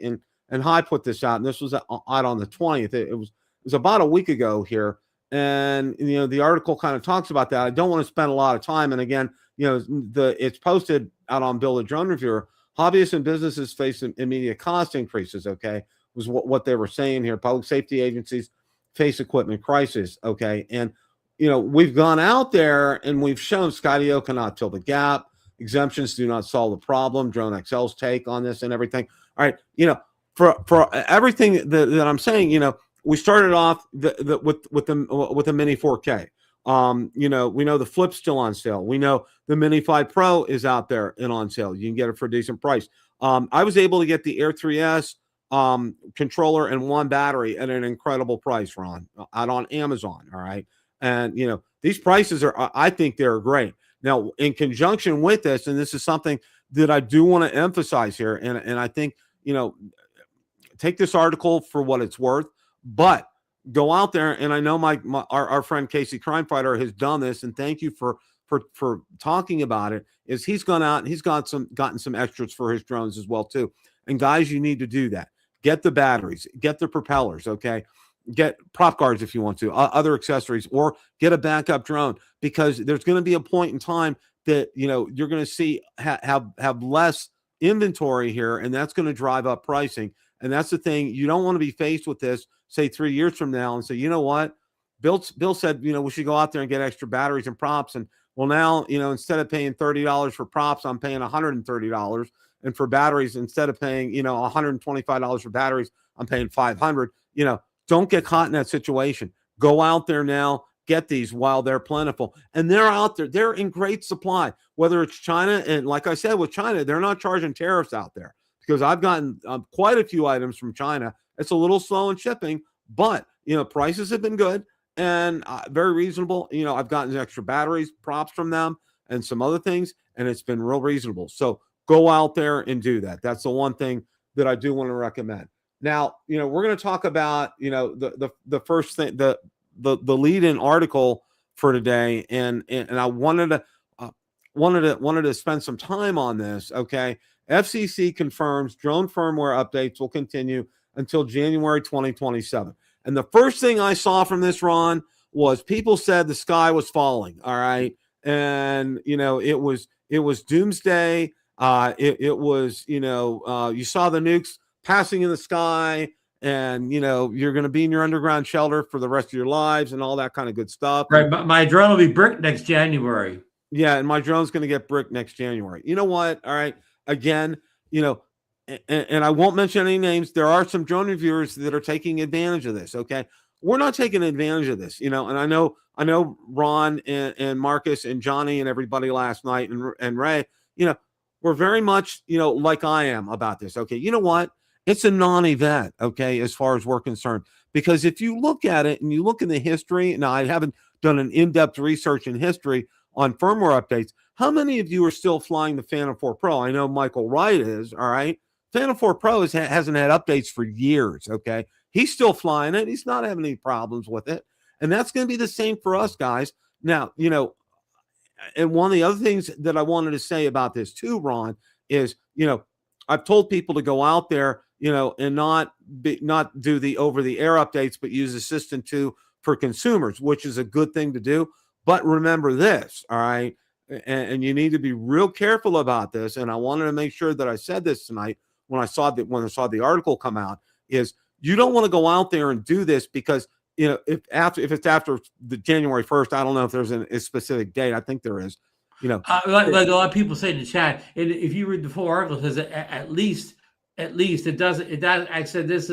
and High put this out, and this was out on the 20th. It was about a week ago here, and the article kind of talks about that. I don't want to spend a lot of time, and again, it's posted out on Build a Drone Reviewer. Hobbyists and businesses face immediate cost increases. Okay, was what they were saying here. Public safety agencies face equipment crisis. Okay. And, we've gone out there and we've shown Skydio cannot fill the gap. Exemptions do not solve the problem. Drone XL's take on this and everything. All right. For everything that I'm saying, we started off with the Mini 4K. We know the Flip's still on sale. We know the Mini 5 Pro is out there and on sale. You can get it for a decent price. I was able to get the Air 3S controller and one battery at an incredible price, Ron, out on Amazon. All right. And, these prices I think they're great. Now, in conjunction with this, and this is something that I do want to emphasize here, and I think, take this article for what it's worth, but go out there. And I know our friend Casey Crimefighter has done this, and thank you for talking about it, is he's gone out and he's gotten some extras for his drones as well too. And guys, you need to do that. Get the batteries, get the propellers, okay? Get prop guards if you want to, other accessories, or get a backup drone, because there's going to be a point in time that, you're going to see have less inventory here, and that's going to drive up pricing. And that's the thing. You don't want to be faced with this, say 3 years from now, and say, you know what? Bill said, we should go out there and get extra batteries and props. And well, now, instead of paying $30 for props, I'm paying $130. And for batteries, instead of paying, $125 for batteries, I'm paying $500. Don't get caught in that situation. Go out there now, get these while they're plentiful. And they're out there. They're in great supply, whether it's China. And like I said, with China, they're not charging tariffs out there, because I've gotten quite a few items from China. It's a little slow in shipping, but, prices have been good and very reasonable. I've gotten extra batteries, props from them, and some other things, and it's been real reasonable. So go out there and do that. That's the one thing that I do want to recommend. Now, we're going to talk about, the first thing, the lead-in article for today, and I wanted to spend some time on this. Okay, FCC confirms drone firmware updates will continue until January 2027. And the first thing I saw from this, Ron, was people said the sky was falling. All right, and it was doomsday. It was, you saw the nukes passing in the sky, and, you're going to be in your underground shelter for the rest of your lives and all that kind of good stuff. Right. My drone will be bricked next January. Yeah. And my drone's going to get bricked next January. You know what? All right. Again, and I won't mention any names. There are some drone reviewers that are taking advantage of this. Okay. We're not taking advantage of this, and I know Ron and Marcus and Johnny and everybody last night and Ray, we're very much, like I am about this. Okay. You know what? It's a non-event, okay, as far as we're concerned. Because if you look at it and you look in the history, now I haven't done an in-depth research in history on firmware updates. How many of you are still flying the Phantom 4 Pro? I know Michael Wright is, all right? Phantom 4 Pro hasn't had updates for years, okay? He's still flying it. He's not having any problems with it. And that's going to be the same for us, guys. Now, and one of the other things that I wanted to say about this too, Ron, is, I've told people to go out there, and not do the over-the-air updates, but use Assistant 2 for consumers, which is a good thing to do. But remember this, all right, and you need to be real careful about this. And I wanted to make sure that I said this tonight when I saw the article come out, is you don't want to go out there and do this because, you know, if it's after the January 1st, I don't know if there's a specific date. I think there is, you know, like a lot of people say in the chat. And if you read the full article, it says at least it doesn't. I said this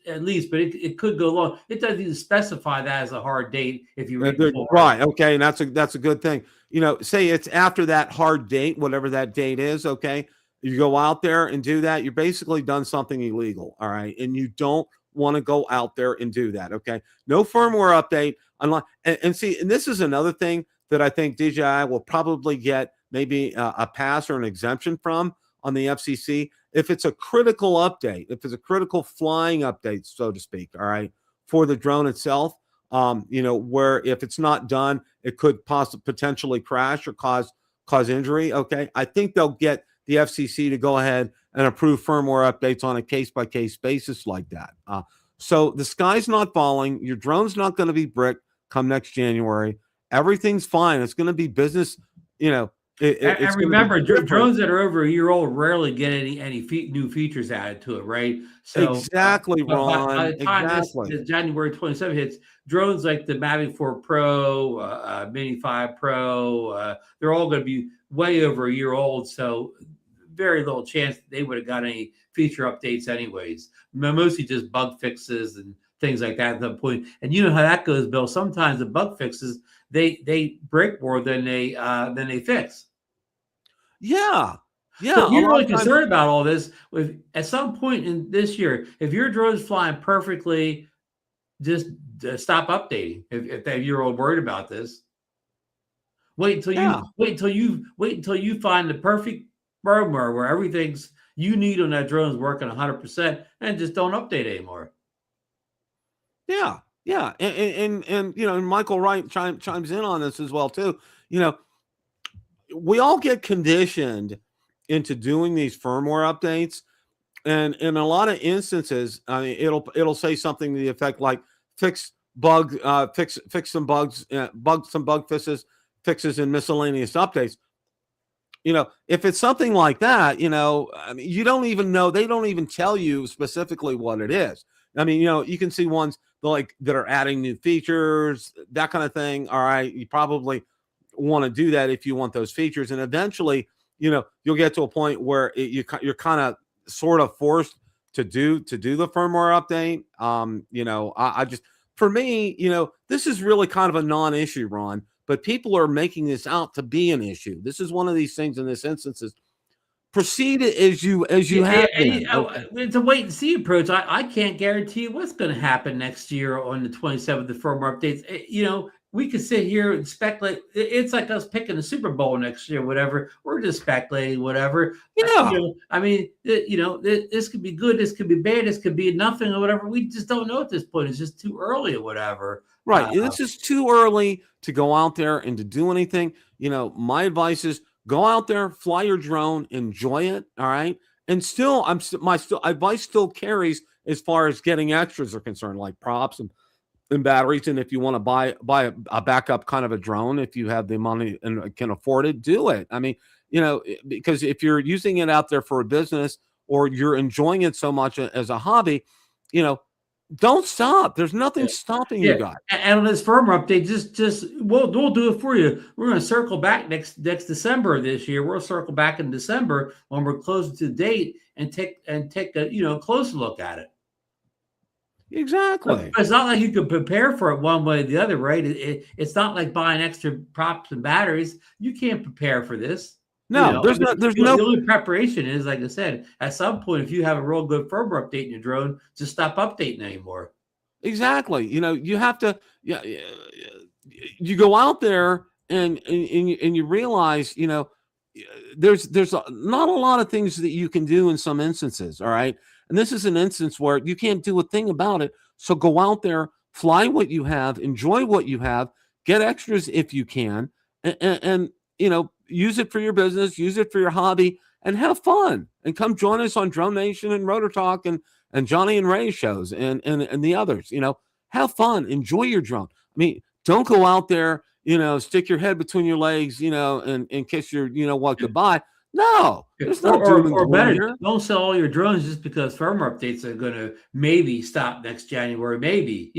at least, but it could go long. It doesn't even specify that as a hard date if you read the full right. article. Okay, and that's a good thing. You know, say it's after that hard date, whatever that date is. Okay, you go out there and do that, you're basically done something illegal. All right, and you don't want to go out there and do that. Okay, no firmware update unless and see. And this is another thing that I think DJI will probably get maybe a pass or an exemption from on the FCC if it's a critical update, if it's a critical flying update, so to speak. All right, for the drone itself. You know, where if it's not done, it could potentially crash or cause injury. Okay, I think they'll get the FCC to go ahead and approve firmware updates on a case-by-case basis like that. So the sky's not falling. Your drone's not going to be bricked come next January. Everything's fine. It's going to be business. You know, and remember, drones that are over a year old rarely get any new features added to it, right? So exactly, Ron. By the time this January 27th hits, drones like the Mavic 4 Pro, Mini 5 Pro, they're all going to be way over a year old. So very little chance they would have got any feature updates anyways. Mostly just bug fixes and things like that at that point. And you know how that goes, Bill. Sometimes the bug fixes they break more than they fix. Yeah. So you're really concerned about all this. At some point in this year, if your drone's flying perfectly, just stop updating. If you're all worried about this, wait until you find the perfect firmware where everything's you need on that drone is working 100%, and just don't update anymore. Yeah. Yeah, and you know, and Michael Wright chimes in on this as well too. You know, we all get conditioned into doing these firmware updates, and in a lot of instances, I mean, it'll say something to the effect like fix some bugs, some bug fixes and miscellaneous updates. You know, if it's something like that, you know, I mean, you don't even know. They don't even tell you specifically what it is. I mean, you know, you can see ones that are adding new features, that kind of thing. All right, you probably want to do that if you want those features, and eventually, you know, you'll get to a point where you're kind of sort of forced to do the firmware update. You know, I just, for me, you know, this is really kind of a non-issue, Ron, but people are making this out to be an issue. This is one of these things in this instance is proceed as you have been. Okay. It's a wait and see approach. I can't guarantee what's going to happen next year on the 27th, the firmware updates. You know, we could sit here and speculate. It's like us picking the Super Bowl next year, whatever. We're just speculating, whatever. Yeah. You know, I mean, you know, this could be good. This could be bad. This could be nothing or whatever. We just don't know at this point. It's just too early or whatever. Right. This is too early to go out there and to do anything. You know, my advice is go out there, fly your drone, enjoy it. All right. And still, my advice still carries as far as getting extras are concerned, like props and batteries. And if you want to buy a backup kind of a drone, if you have the money and can afford it, do it. I mean, you know, because if you're using it out there for a business or you're enjoying it so much as a hobby, you know, don't stop. There's nothing stopping you guys. And on this firmware update, just we'll do it for you. We're going to circle back next December of this year. We'll circle back in December when we're close to the date and take a closer look at it. Exactly. But it's not like you can prepare for it one way or the other, right? It's not like buying extra props and batteries. You can't prepare for this. No, there's no. The only preparation is, like I said, at some point, if you have a real good firmware update in your drone, just stop updating anymore. Exactly. You know, you have to. Yeah, you go out there and you realize, you know, there's not a lot of things that you can do in some instances. All right, and this is an instance where you can't do a thing about it. So go out there, fly what you have, enjoy what you have, get extras if you can, and you know, use it for your business, use it for your hobby, and have fun. And come join us on Drone Nation and Rotor Talk and Johnny and Ray shows and the others. You know, have fun, enjoy your drone. I mean, Don't go out there, stick your head between your legs, and kiss your, goodbye. No, there's no doom and Or gloom better, here. don't sell all your drones just because firmware updates are going to maybe stop next January. Maybe,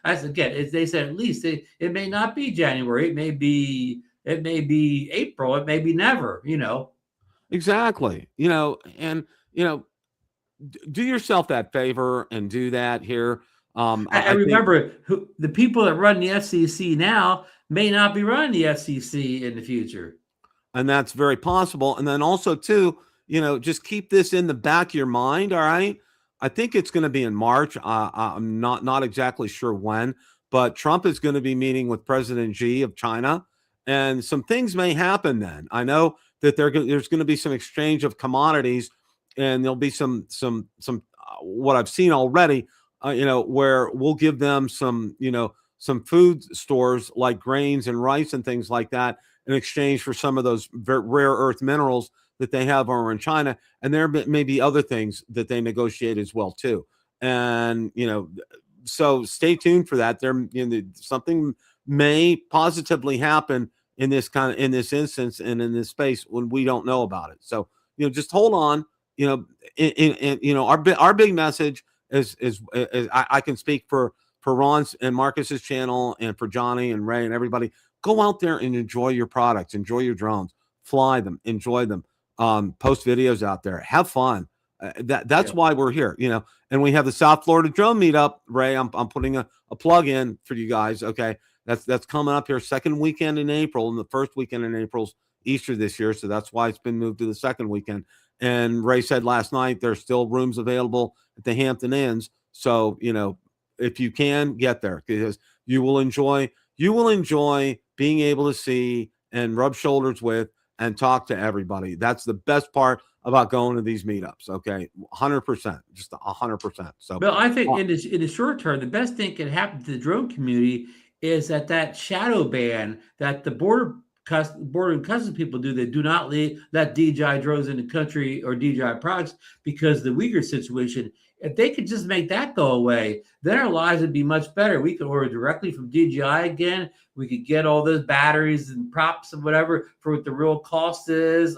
as again, they said at least it may not be January. It may be April. It may be never. Exactly. And do yourself that favor and do that here. I I think, remember the people that run the FCC now may not be running the FCC in the future. and that's very possible. And then also too, just keep this in the back of your mind. All right. I think it's going to be in March. I'm not exactly sure when, but Trump is going to be meeting with President Xi of China, and some things may happen then. I know that there's going to be some exchange of commodities, and there'll be some what I've seen already. Where we'll give them some food stores like grains and rice and things like that in exchange for some of those rare earth minerals that they have over in China. And there may be other things that they negotiate as well too. And so stay tuned for that. Something may positively happen in this instance and in this space when we don't know about it. So just hold on. Our big message is I can speak for Ron's and Marcus's channel and for Johnny and Ray and everybody. Go out there and enjoy your products, enjoy your drones, fly them, enjoy them, post videos out there, have fun. That's why we're here, and we have the South Florida drone meetup. Ray, I'm putting a plug in for you guys. Okay. That's coming up here second weekend in April, and the first weekend in April's Easter this year. So that's why it's been moved to the second weekend. And Ray said last night, there's still rooms available at the Hampton Inns. So, if you can get there, because you will enjoy being able to see and rub shoulders with and talk to everybody. That's the best part about going to these meetups. Okay. 100%, just 100%. So, well, I think in the short term, the best thing can happen to the drone community is that shadow ban that the border and customs people do. They do not let DJI drones in the country or DJI products because of the Uyghur situation. If they could just make that go away, then our lives would be much better. We could order directly from DJI again. We could get all those batteries and props and whatever for what the real cost is.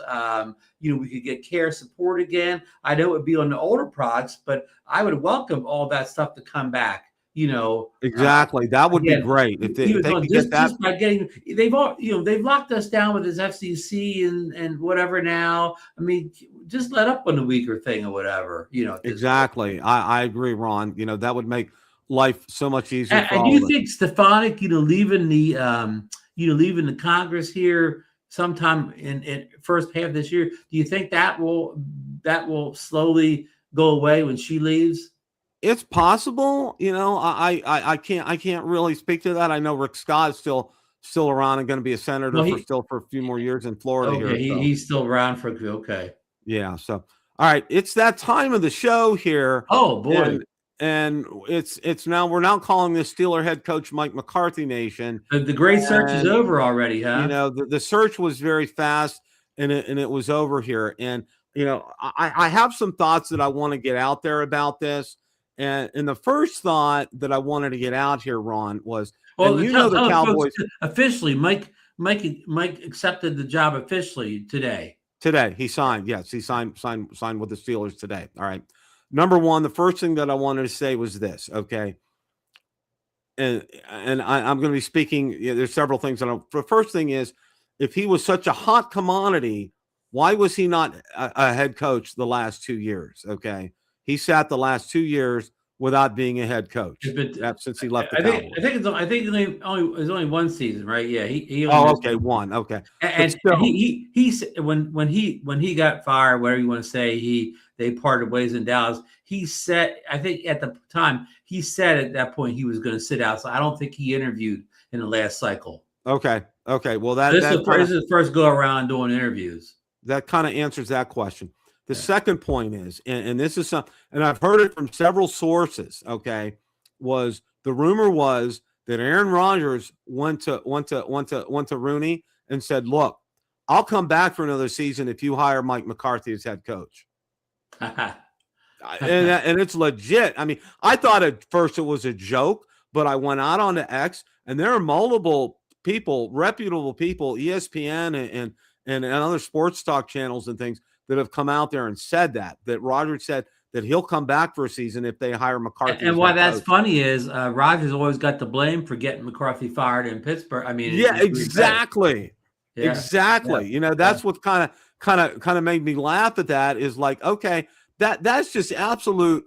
We could get care support again. I know it would be on the older products, but I would welcome all that stuff to come back. Exactly. That would be great if they could get that. Just by getting, they've locked us down with this FCC and whatever now. I mean, just let up on the weaker thing or whatever, Exactly. I agree, Ron. That would make life so much easier. And do you think Stefanik, leaving the Congress here sometime in first half of this year, do you think that will slowly go away when she leaves? It's possible. I can't really speak to that. I know Rick Scott is still around and going to be a senator for a few more years in Florida. Okay, here. He's still around for okay. Yeah. So, all right, it's that time of the show here. Oh boy. And it's now we're now calling this Steeler head coach Mike McCarthy Nation. The great search is over already, huh? The search was very fast and it was over here. And I have some thoughts that I want to get out there about this. And the first thought that I wanted to get out here, Ron, was the Cowboys officially. Mike accepted the job officially today. Today he signed. Yes, he signed with the Steelers today. All right. Number one, the first thing that I wanted to say was this. Okay. And I'm going to be speaking. There's several things. The first thing is, if he was such a hot commodity, why was he not a head coach the last 2 years? Okay. He sat the last 2 years without being a head coach since he left the Cowboys. I think it was only one season, right? Yeah, he only one. Okay, and when he got fired, whatever you want to say, they parted ways in Dallas. He said, I think at the time he said at that point he was going to sit out. So I don't think he interviewed in the last cycle. Okay. Well, this is his first go around doing interviews. That kind of answers that question. The second point is, and this is something, and I've heard it from several sources. Okay, was the rumor was that Aaron Rodgers went to Rooney and said, "Look, I'll come back for another season if you hire Mike McCarthy as head coach." and it's legit. I mean, I thought at first it was a joke, but I went out onto X And there are multiple people, reputable people, ESPN and other sports talk channels and things that have come out there and said that Roger said that he'll come back for a season if they hire McCarthy. And why that's funny is Rogers always got the blame for getting McCarthy fired in Pittsburgh. I mean, yeah, exactly. Yeah. Exactly. Yeah. That's what kind of made me laugh at that is like, okay, that's just absolute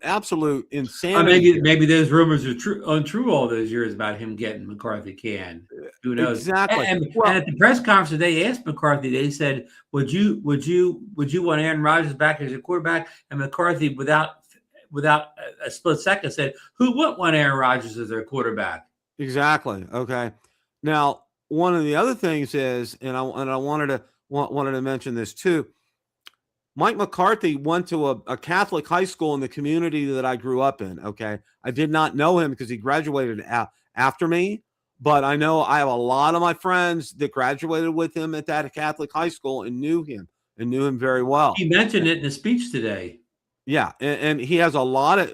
insanity. Maybe those rumors are untrue all those years about him getting McCarthy canned. Who knows? Exactly. And at the press conference, they asked McCarthy. They said, "Would you want Aaron Rodgers back as your quarterback?" And McCarthy, without a split second, said, "Who wouldn't want Aaron Rodgers as their quarterback?" Exactly. Okay. Now, one of the other things is, and I wanted to mention this too. Mike McCarthy went to a Catholic high school in the community that I grew up in. Okay. I did not know him because he graduated after me, but I have a lot of my friends that graduated with him at that Catholic high school and knew him very well. He mentioned it in a speech today. Yeah. And he has a lot of,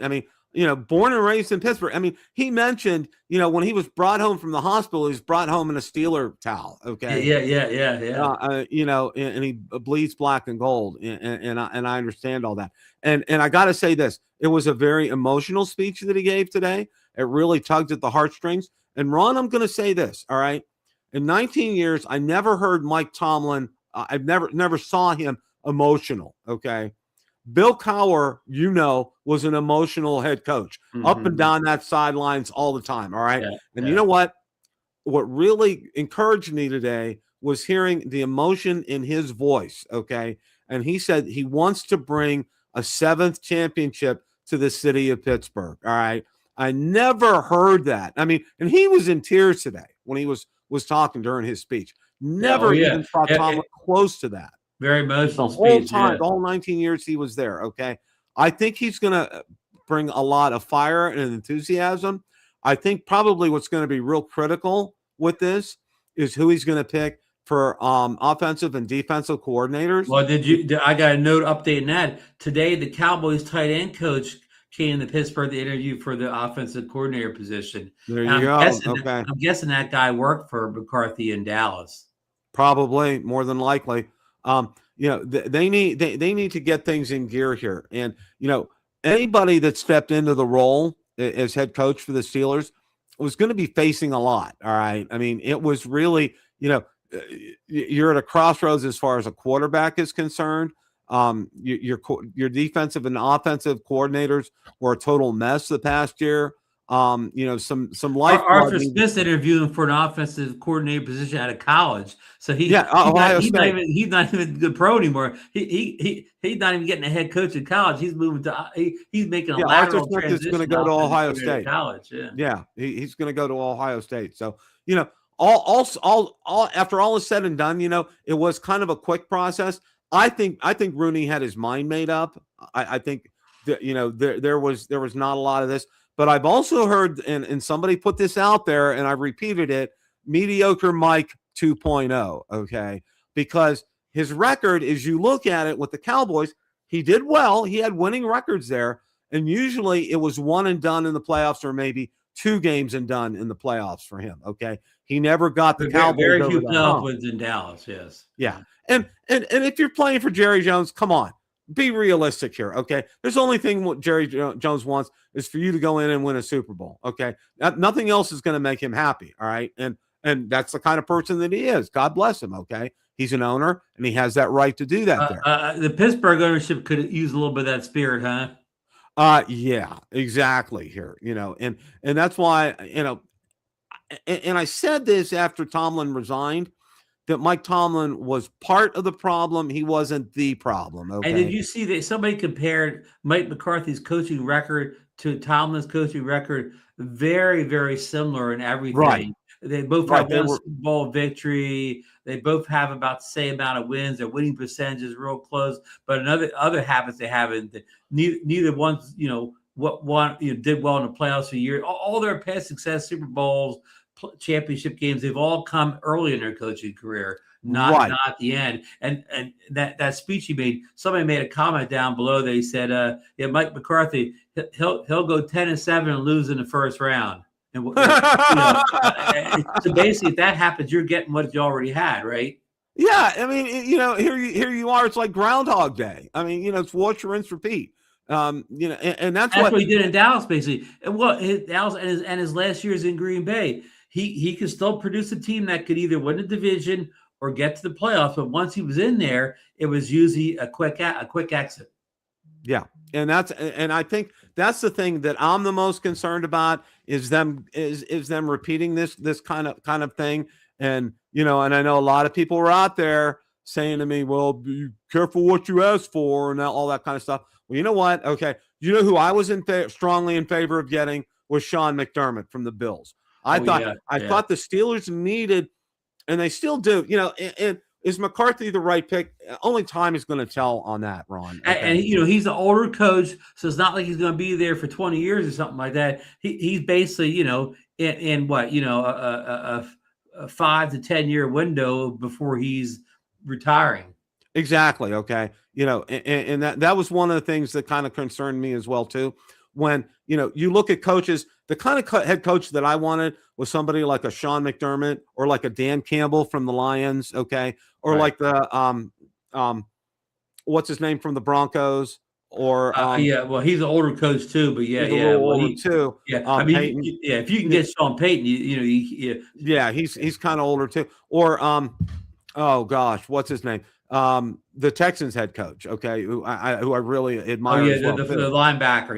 born and raised in Pittsburgh. I mean, he mentioned, when he was brought home from the hospital, he was brought home in a Steeler towel. Okay. Yeah. And he bleeds black and gold. And I understand all that. And I got to say this, it was a very emotional speech that he gave today. It really tugged at the heartstrings. And Ron, I'm going to say this. All right. In 19 years, I never heard Mike Tomlin. I've never saw him emotional. Okay. Bill Cowher, was an emotional head coach, up and down that sidelines all the time. All right. Yeah, and you know what? What really encouraged me today was hearing the emotion in his voice. Okay. And he said he wants to bring a 7th championship to the city of Pittsburgh. All right. I never heard that. I mean, and he was in tears today when he was talking during his speech. Never even saw Tomlin close to that. Very emotional the whole speech, time, the whole 19 years he was there. Okay. I think he's going to bring a lot of fire and enthusiasm. I think probably what's going to be real critical with this is who he's going to pick for offensive and defensive coordinators. Well, I got a note updating that today. The Cowboys tight end coach came to Pittsburgh to interview for the offensive coordinator position. There you go. I'm guessing that guy worked for McCarthy in Dallas. Probably, more than likely. They need to get things in gear here. And, anybody that stepped into the role as head coach for the Steelers was going to be facing a lot. All right. I mean, it was really, you're at a crossroads as far as a quarterback is concerned. Your defensive and offensive coordinators were a total mess the past year. Some life. Arthur Smith's interviewing for an offensive coordinator position out of college, so he's not even the pro anymore. He's not even getting a head coach in college. He's moving to he's making a lateral transition. Arthur Smith is going to go to Ohio State. College, he's going to go to Ohio State. So all after all is said and done, it was kind of a quick process. I think Rooney had his mind made up. I think that there was not a lot of this. But I've also heard, and somebody put this out there, and I repeated it, mediocre Mike 2.0, okay? Because his record, as you look at it with the Cowboys, he did well. He had winning records there, and usually it was one and done in the playoffs or maybe 2 games and done in the playoffs for him, okay? He never got the Cowboys very over few the playoff hump. wins in Dallas, yes. Yeah, and if you're playing for Jerry Jones, come on. Be realistic here, okay? There's the only thing what Jerry Jones wants is for you to go in and win a Super Bowl, okay? Nothing else is going to make him happy, all right? And that's the kind of person that he is. God bless him, okay? He's an owner, and he has that right to do that there. The Pittsburgh ownership could use a little bit of that spirit, huh? Yeah, exactly here, and that's why, and I said this after Tomlin resigned, that Mike Tomlin was part of the problem. He wasn't the problem. Okay? And did you see that somebody compared Mike McCarthy's coaching record to Tomlin's coaching record? Very, very similar in everything. Right. They both have one Super Bowl victory. They both have about the same amount of wins. Their winning percentage is real close. But other habits they have, neither one's did well in the playoffs a year. All their past success, Super Bowls, championship games, they've all come early in their coaching career, not at the end. And that speech he made, somebody made a comment down below. They said, Mike McCarthy, he'll go 10-7 and lose in the first round. And so basically, if that happens, you're getting what you already had, right? Yeah, I mean, here you are. It's like Groundhog Day. I mean, it's wash, rinse, repeat. And that's what he did in Dallas, basically. And Dallas and his last years in Green Bay, he could still produce a team that could either win the division or get to the playoffs. But once he was in there, it was usually a quick exit. Yeah, and I think that's the thing that I'm the most concerned about is them repeating this kind of thing. And and I know a lot of people were out there saying to me, "Well, be careful what you ask for," and all that kind of stuff. Well, you know what? Okay, you know who I was strongly in favor of getting was Sean McDermott from the Bills. I thought the Steelers needed, and they still do. And is McCarthy the right pick? Only time is going to tell on that, Ron. Okay. And he's an older coach, so it's not like he's going to be there for 20 years or something like that. He's basically, in what, a 5 to 10 year window before he's retiring. Exactly. Okay. And that was one of the things that kind of concerned me as well too. When you look at coaches, the kind of head coach that I wanted was somebody like a Sean McDermott or like a Dan Campbell from the Lions, okay, or like the what's his name from the Broncos, or well, he's an older coach too, but older too. I mean, if you can get Sean Payton, he's kind of older too, or oh gosh, what's his name? The Texans head coach, okay, who I really admire. Oh yeah, the linebacker,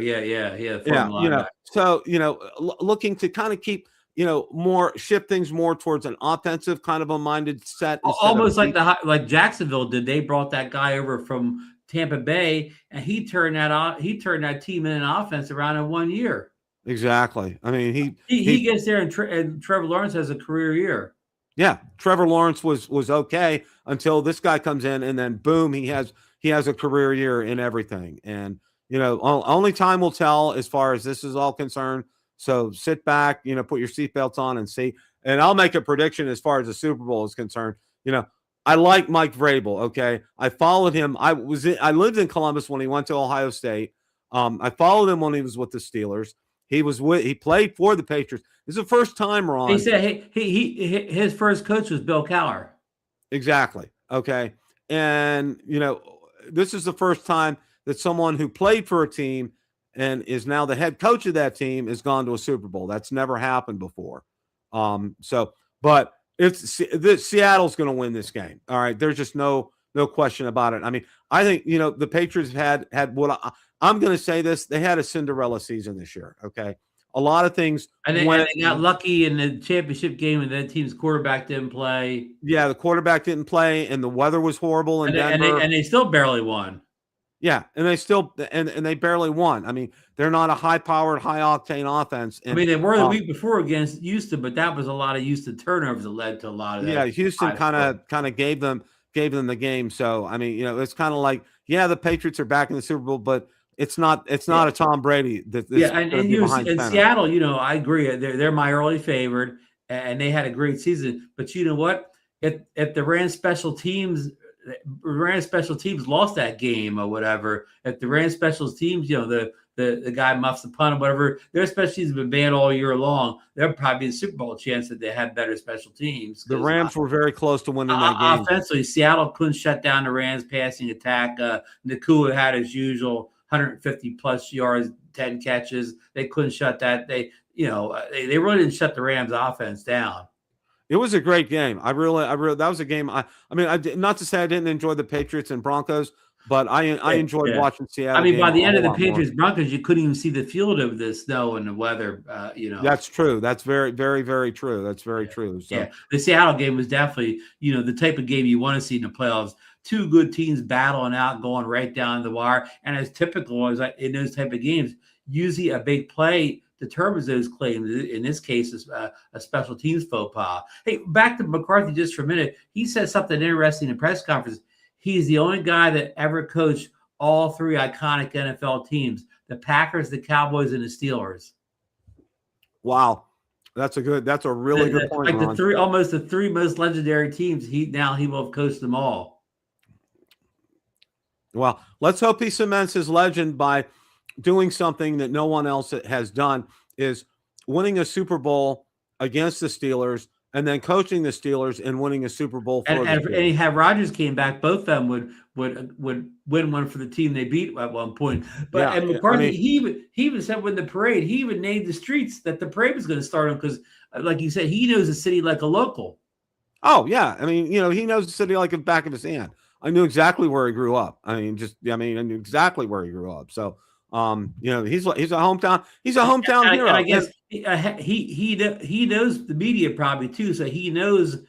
linebacker. So looking to kind of keep more shift things more towards an offensive kind of a minded set, almost like Jacksonville did. They brought that guy over from Tampa Bay, and he turned that team in an offense around in 1 year. Exactly. I mean, he gets there, and Trevor Lawrence has a career year. Yeah, Trevor Lawrence was okay until this guy comes in, and then boom, he has a career year in everything. And only time will tell as far as this is all concerned. So sit back, put your seatbelts on and see. And I'll make a prediction as far as the Super Bowl is concerned. I like Mike Vrabel. Okay, I followed him. I lived in Columbus when he went to Ohio State. I followed him when he was with the Steelers. He played for the Patriots. This is the first time, Ron. He said his first coach was Bill Cowher. Exactly. Okay. And this is the first time that someone who played for a team and is now the head coach of that team has gone to a Super Bowl. That's never happened before. But Seattle's going to win this game. All right. There's just no question about it. I mean, I think the Patriots had what I'm going to say this. They had a Cinderella season this year. Okay. A lot of things. And they got lucky in the championship game, and that team's quarterback didn't play. Yeah, the quarterback didn't play, and the weather was horrible in Denver. And they still barely won. Yeah, and they still and they barely won. I mean, they're not a high-powered, high-octane offense. And, I mean, they were the week before against Houston, but that was a lot of Houston turnovers that led to a lot of that. Yeah, Houston kind of gave them the game. So I mean, it's kind of like, the Patriots are back in the Super Bowl, but it's not a Tom Brady. And Seattle, I agree. They're my early favorite, and they had a great season. But you know what? If the Rams special teams lost that game or whatever, if the Rams special teams, the guy muffs the punt or whatever, their special teams have been banned all year long. There'll probably be a Super Bowl chance that they had better special teams. The Rams were very close to winning that game. Offensively, Seattle couldn't shut down the Rams passing attack. Nakua had his usual 150 plus yards, 10 catches. They couldn't shut that. They really didn't shut the Rams offense down. It was a great game. I really that was a game. I mean, not to say I didn't enjoy the Patriots and Broncos, but I enjoyed watching Seattle. I mean, by the end of the Patriots Broncos, you couldn't even see the field of the snow and the weather. That's true. That's very, very, very true. That's very true. So. Yeah, the Seattle game was definitely the type of game you want to see in the playoffs. Two good teams battling out, going right down the wire, and as typical as in those type of games, usually a big play determines those claims. In this case, is a special teams faux pas. Hey, back to McCarthy just for a minute. He said something interesting in the press conference. He's the only guy that ever coached all three iconic NFL teams: the Packers, the Cowboys, and the Steelers. Wow, that's a really good point. Like almost the three most legendary teams. He will have coached them all. Well, let's hope he cements his legend by doing something that no one else has done, is winning a Super Bowl against the Steelers, and then coaching the Steelers and winning a Super Bowl for the Steelers. And he had Rodgers came back, both of them would win one for the team they beat at one point. But Yeah, and McCarthy, I mean, he even said when the parade, he even named the streets that the parade was going to start on because, like you said, he knows the city like a local. oh yeah, I mean, he knows the city like the back of his hand. I knew exactly where he grew up. I knew exactly where he grew up. So, he's a hometown hero. And I guess he knows the media probably too, so he knows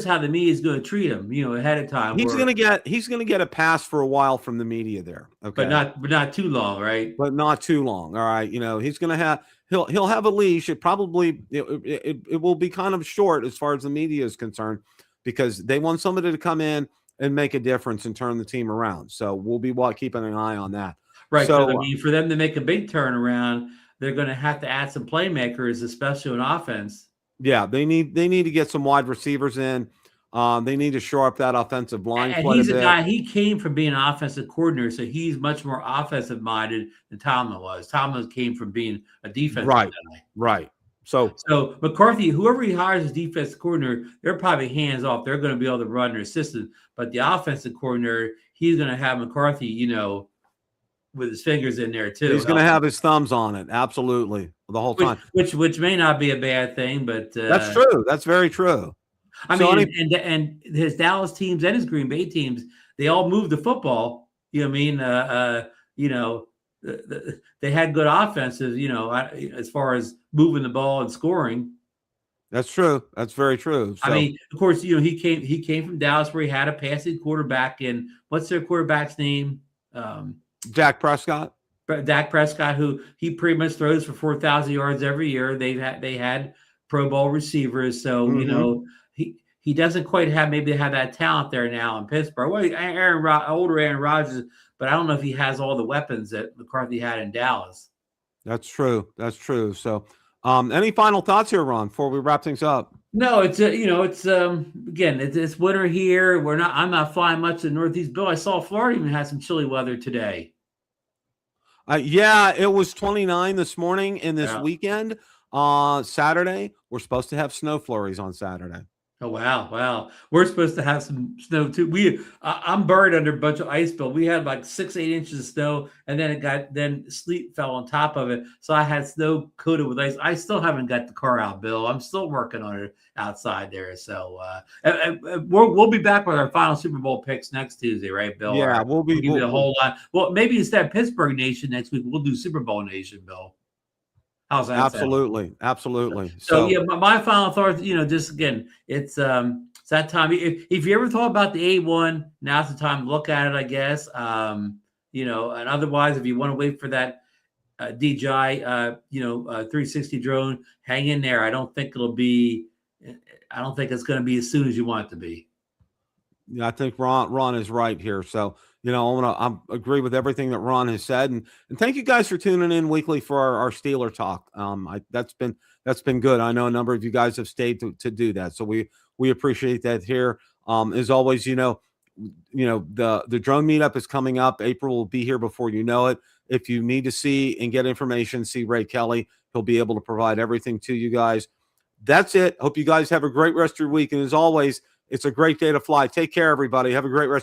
how the media is going to treat him, ahead of time. He's gonna get a pass for a while from the media there. Okay, but not too long, right? But not too long. All right, he's gonna have he'll have a leash. It probably it will be kind of short as far as the media is concerned because they want somebody to come in and make a difference and turn the team around. So we'll be keeping an eye on that. Right. So I mean, for them to make a big turnaround, they're going to have to add some playmakers, especially on offense. Yeah, they need to get some wide receivers in. They need to shore up that offensive line. And he's a guy. He came from being an offensive coordinator, so he's much more offensive minded than Tomlin was. Tomlin came from being a defensive guy. Right. So McCarthy, whoever he hires as defensive coordinator, they're probably hands off. They're going to be able to run their system. But the offensive coordinator, he's going to have McCarthy, with his fingers in there too. He's going to have his thumbs on it, absolutely, the whole time. Which may not be a bad thing, but that's true. That's very true. I mean, and his Dallas teams and his Green Bay teams, they all moved the football. You know what I mean? They had good offenses. As far as moving the ball and scoring. That's true. That's very true. So, I mean, of course, he came from Dallas where he had a passing quarterback. And what's their quarterback's name? Dak Prescott. Dak Prescott, who he pretty much throws for 4,000 yards every year. They had Pro Bowl receivers, so he doesn't quite have that talent there now in Pittsburgh. Well, older Aaron Rodgers, but I don't know if he has all the weapons that McCarthy had in Dallas. That's true. That's true. So, any final thoughts here, Ron, before we wrap things up? No, it's again, it's winter here. I'm not flying much to the Northeast. Bill, I saw Florida even had some chilly weather today. Yeah, it was 29 this morning, and this weekend, Saturday, we're supposed to have snow flurries on Saturday. Oh wow! We're supposed to have some snow too. I'm buried under a bunch of ice, Bill. We had like 6-8 inches of snow, and then sleet fell on top of it. So I had snow coated with ice. I still haven't got the car out, Bill. I'm still working on it outside there. So we'll be back with our final Super Bowl picks next Tuesday, right, Bill? Yeah, we'll give you a whole lot. Well, maybe instead of Pittsburgh Nation next week, we'll do Super Bowl Nation, Bill. How's that Absolutely. So yeah, my final thoughts, just again, it's that time. If you ever thought about the A1, now's the time to look at it, I guess. And otherwise, if you want to wait for that DJI 360 drone, hang in there. I don't think it's going to be as soon as you want it to be. Yeah, I think Ron is right here. So, I agree with everything that Ron has said, and thank you guys for tuning in weekly for our Steeler talk. That's been good. I know a number of you guys have stayed to do that, so we appreciate that here. As always, the drone meetup is coming up. April will be here before you know it. If you need to see and get information, see Ray Kelly. He'll be able to provide everything to you guys. That's it. Hope you guys have a great rest of your week, and as always, it's a great day to fly. Take care, everybody. Have a great rest.